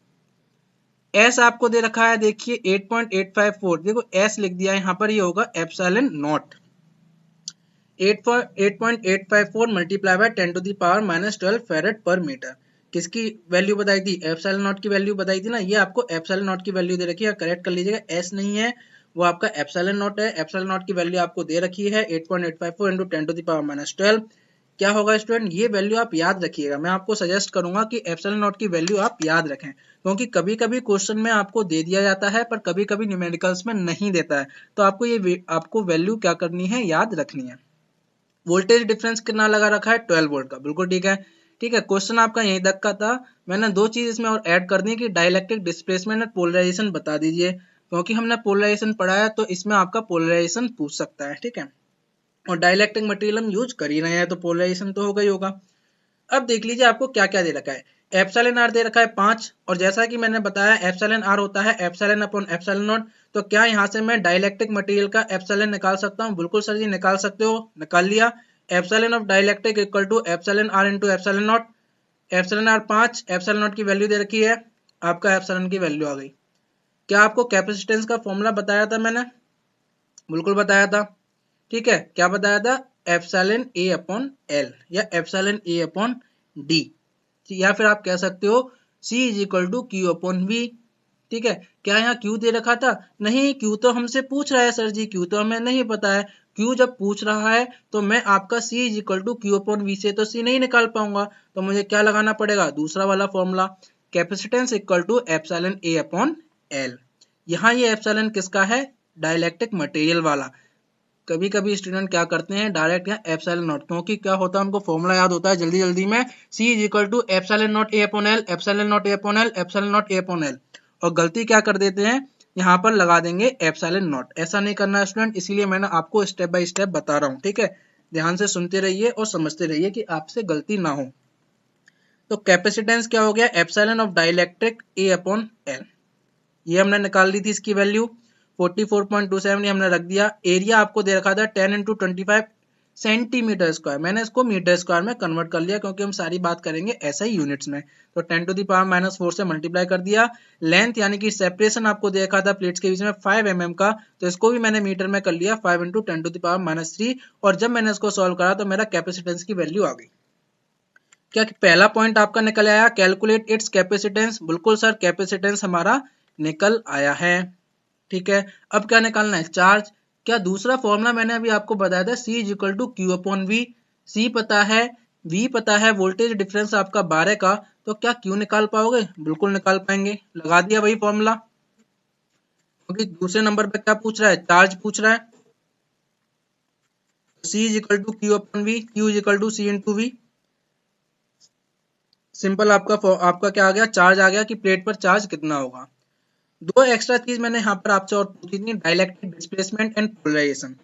एस आपको दे रखा है, देखिए 8.854, देखो एस लिख दिया यहाँ पर, ये होगा epsilon naught. 8.854 multiply by 10 to the power -12 farad per metre. किसकी वैल्यू बताई थी, एप्सिलॉन नॉट की वैल्यू बताई थी ना, ये आपको एप्सिलॉन नॉट की वैल्यू दे रखी है, करेक्ट कर लीजिएगा, एस नहीं है वो आपका एप्सिलॉन नॉट है। एप्सिलॉन नॉट की वैल्यू आपको दे रखी है 8.854 इंटू 10 टू द पावर -12। क्या होगा स्टूडेंट, ये वैल्यू आप याद रखिएगा, मैं आपको सजेस्ट करूंगा कि एप्सिलॉन नॉट की वैल्यू आप याद रखें, क्योंकि कभी कभी क्वेश्चन में आपको दे दिया जाता है पर कभी कभी न्यूमेरिकल्स में नहीं देता है, तो आपको वैल्यू क्या करनी है, याद रखनी है। वोल्टेज डिफरेंस कितना लगा रखा है, 12 वोल्ट का, बिल्कुल ठीक है। ठीक है, क्वेश्चन आपका यहीं तक का था। मैंने दो चीज इसमें और ऐड कर दी कि डाइलेक्ट्रिक डिस्प्लेसमेंट और पोलराइजेशन बता दीजिए, क्योंकि हमने पोलराइजेशन पढ़ा है तो इसमें आपका पोलराइजेशन पूछ सकता है, ठीक है। और डाइलेक्ट्रिक मटेरियल हम यूज कर ही रहे हैं तो पोलराइजेशन तो होगा ही होगा। अब देख लीजिए आपको क्या क्या दे रखा है। एप्सिलॉन आर दे रखा है 5, और जैसा कि मैंने बताया एप्सिलॉन आर होता है एप्सिलॉन अपॉन एप्सिलॉन नॉट। तो क्या यहाँ से मैं डाइलेक्ट्रिक मटेरियल का एप्सिलॉन निकाल सकता हूँ, बिल्कुल सर जी निकाल सकते हो, निकाल लिया। Epsilon of dielectric equal to epsilon are into epsilon naught. Epsilon R 5, epsilon naught की वैल्यू दे रखी है, आपका एप्सिलॉन की वैल्यू आ गई। क्या आपको कैपेसिटेंस का फॉर्मूला बताया था मैंने, बिल्कुल बताया था, ठीक है। क्या बताया था, एप्सिलॉन ए अपॉन एल या एप्सिलॉन ए अपॉन डी, या फिर आप कह सकते हो C is equal to Q upon V, ठीक है। क्या यहाँ क्यू दे रखा था, नहीं, क्यू तो हमसे पूछ रहा है सर जी, क्यू तो हमें नहीं पता है। क्यू जब पूछ रहा है तो मैं आपका C is equal to Q upon V से तो C नहीं निकाल पाऊंगा, तो मुझे क्या लगाना पड़ेगा, दूसरा वाला formula, capacitance equal to epsilon A upon L. यहाँ ये एप्सिलॉन किसका है, डाइलेक्ट्रिक मटेरियल वाला। कभी कभी स्टूडेंट क्या करते हैं डायरेक्ट यहाँ एप्सिलॉन नॉट, क्योंकि क्या होता है उनको फॉर्मूला याद होता है जल्दी जल्दी में, C is equal to epsilon not a upon L, epsilon not a upon L, epsilon not a upon L, और गलती क्या कर देते हैं, यहाँ पर लगा देंगे एप्सिलॉन नॉट। ऐसा नहीं करना है स्टूडेंट, इसीलिए मैंने आपको स्टेप बाय स्टेप बता रहा हूँ, ठीक है। ध्यान से सुनते रहिए और समझते रहिए कि आपसे गलती ना हो। तो कैपेसिटेंस क्या हो गया, epsilon of dielectric A upon L, ये हमने निकाल ली थी इसकी वैल्यू 44.27, ये हमने रख दिया। एरिया आपको दे रखा था 10 इंटू 25 सेंटीमीटर स्क्वायर, मैंने इसको मीटर स्क्वायर में कन्वर्ट कर लिया क्योंकि हम सारी बात करेंगे ऐसा ही यूनिट्स में। तो 10 टू द पावर -4 से मल्टीप्लाई कर दिया। लेंथ यानी कि सेपरेशन आपको दे रखा था प्लेट्स के बीच में 5 mm का, तो इसको भी मैंने मीटर में कर लिया 5 इंटू 10 टू द पावर -3, और जब मैंने इसको सॉल्व करा तो मेरा कैपेसिटेंस की वैल्यू आ गई। क्या पहला पॉइंट आपका निकल आया, कैलकुलेट इट्स कैपेसिटेंस, बिल्कुल सर कैपेसिटेंस हमारा निकल आया है, ठीक है। अब क्या निकालना है, चार्ज। क्या दूसरा फॉर्मूला मैंने अभी आपको बताया था, C is equal to Q upon V, C पता है, V पता है, वोल्टेज डिफरेंस आपका 12 का, तो क्या क्यू निकाल पाओगे, बिल्कुल निकाल पाएंगे, लगा दिया वही फॉर्मूला। क्योंकि दूसरे नंबर पे क्या पूछ रहा है, चार्ज पूछ रहा है, C is equal to Q upon V, Q is equal to C into V. Simple आपका क्या आ गया, चार्ज आ गया कि प्लेट पर चार्ज कितना होगा। दो एक्स्ट्रा चीज मैंने यहाँ पर आपसे और पूछी थी, dielectric displacement and polarization.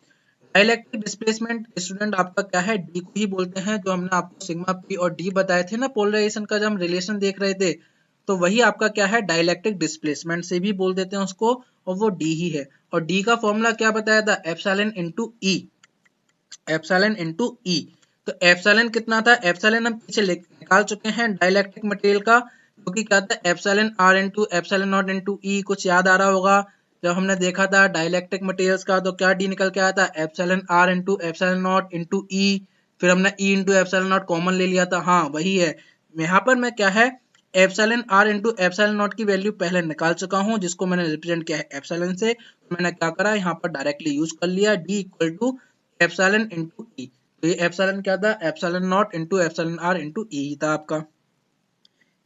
Dielectric displacement student आपका क्या है, डी को ही बोलते हैं, जो हमने आपको सिग्मा पी और डी बताए थे ना पोलराइजेशन का, जब हम रिलेशन देख रहे थे, तो वही आपका क्या है, डाइलेक्ट्रिक डिस्प्लेसमेंट से भी बोल देते हैं उसको, और वो डी ही है। और डी का फॉर्मूला क्या बताया था, एप्सिलॉन इनटू ई, एप्सिलॉन इनटू ई। तो एप्सिलॉन कितना था, एप्सिलॉन हम पीछे निकाल चुके हैं डाइलेक्ट्रिक मटेरियल का, क्योंकि क्या था epsilon are into epsilon not into E, कुछ याद आ रहा होगा जब हमने देखा था डाइलेक्ट्रिक मटेरियल्स का, तो क्या डी निकल के आया था, epsilon are into epsilon not into E, फिर हमने E into epsilon not common ले लिया था, हाँ वही है। यहाँ पर मैं क्या है, epsilon are into epsilon naught की वैल्यू पहले निकाल चुका हूँ, जिसको मैंने रिप्रेजेंट किया है एप्सिलॉन से, तो मैंने क्या करा, यहाँ पर डायरेक्टली यूज कर लिया, D equal to epsilon into E. तो ये एप्सिलॉन क्या था, epsilon not into epsilon are into E था आपका।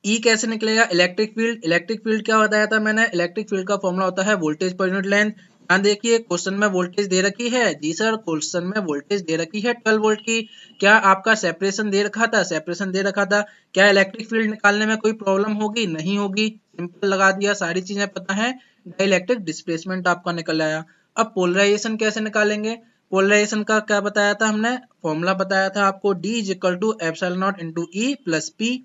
ई कैसे निकलेगा, इलेक्ट्रिक फील्ड, इलेक्ट्रिक फील्ड क्या बताया था मैंने, इलेक्ट्रिक फील्ड का फॉर्मूला होता है वोल्टेज पर यूनिट लेंथ। ध्यान देखिए क्वेश्चन में वोल्टेज दे रखी है, जी सर क्वेश्चन में वोल्टेज दे रखी है 12 वोल्ट की। क्या आपका सेपरेशन दे रखा था, सेपरेशन दे रखा था। क्या इलेक्ट्रिक फील्ड निकालने में कोई प्रॉब्लम होगी, नहीं होगी, सिंपल लगा दिया, सारी चीजें पता है। डाइलेक्ट्रिक डिस्प्लेसमेंट आपका निकल आया। अब पोलराइजेशन कैसे निकालेंगे, पोलराइजेशन का क्या बताया था हमने, फॉर्मूला बताया था आपको, D is equal to epsilon not into E plus P.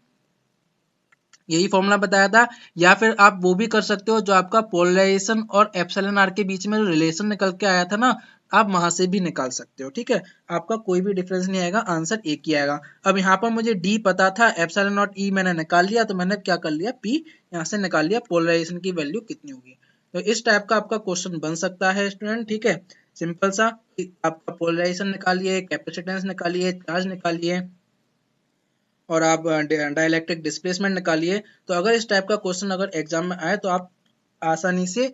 यही फॉर्मूला बताया था। या फिर आप वो भी कर सकते हो, जो आपका पोलराइजेशन और एप्सिलॉन आर के बीच में जो रिलेशन निकल के आया था ना, आप वहां से भी निकाल सकते हो। ठीक है, आपका कोई भी डिफरेंस नहीं आएगा, आंसर एक ही आएगा। अब यहाँ पर मुझे डी पता था, एप्सिलॉन नॉट ई मैंने निकाल लिया, तो मैंने क्या कर लिया, पी यहाँ से निकाल लिया, पोलराइजेशन की वैल्यू कितनी होगी। तो इस टाइप का आपका क्वेश्चन बन सकता है स्टूडेंट। ठीक है, सिंपल सा, आपका पोलराइजेशन निकालिए, कैपेसिटेंस निकालिए, चार्ज निकालिए, और आप डाइलेक्ट्रिक डिस्प्लेसमेंट निकालिए। तो अगर इस टाइप का क्वेश्चन अगर एग्जाम में आए तो आप आसानी से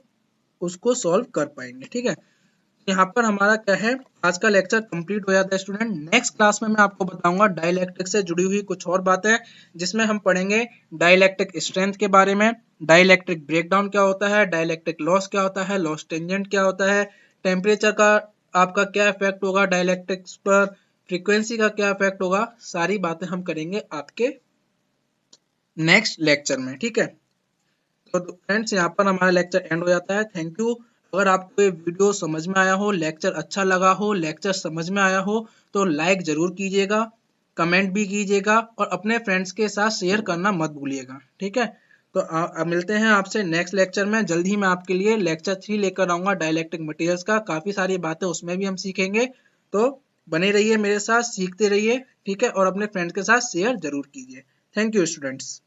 उसको सॉल्व कर पाएंगे। ठीक है, यहाँ पर हमारा क्या है, आज का लेक्चर कंप्लीट हो जाता है स्टूडेंट। नेक्स्ट क्लास में मैं आपको बताऊंगा डाइलेक्ट्रिक से जुड़ी हुई कुछ और बातें, जिसमें हम पढ़ेंगे डाइलेक्ट्रिक स्ट्रेंथ के बारे में, डाइलेक्ट्रिक ब्रेकडाउन क्या होता है, डाइलेक्ट्रिक लॉस क्या होता है, लॉस टेंजेंट क्या होता है, टेम्परेचर का आपका क्या इफेक्ट होगा डाइलेक्ट्रिक्स पर, फ्रीक्वेंसी का क्या इफेक्ट होगा, सारी बातें हम करेंगे आपके नेक्स्ट लेक्चर में। ठीक है, तो फ्रेंड्स यहाँ पर हमारा लेक्चर एंड हो जाता है। Thank you. अगर आपको ये वीडियो समझ में आया हो, लेक्चर अच्छा लगा हो, लेक्चर समझ में आया हो, तो लाइक जरूर कीजिएगा, कमेंट भी कीजिएगा, और अपने फ्रेंड्स के साथ शेयर करना मत भूलिएगा। ठीक है, तो मिलते हैं आपसे नेक्स्ट लेक्चर में। जल्द ही मैं आपके लिए लेक्चर 3 लेकर आऊंगा डाइलेक्ट्रिक मटेरियल्स का, काफी सारी बातें उसमें भी हम सीखेंगे। तो बने रहिए मेरे साथ, सीखते रहिए। ठीक है, और अपने फ्रेंड्स के साथ शेयर जरूर कीजिए। Thank you students.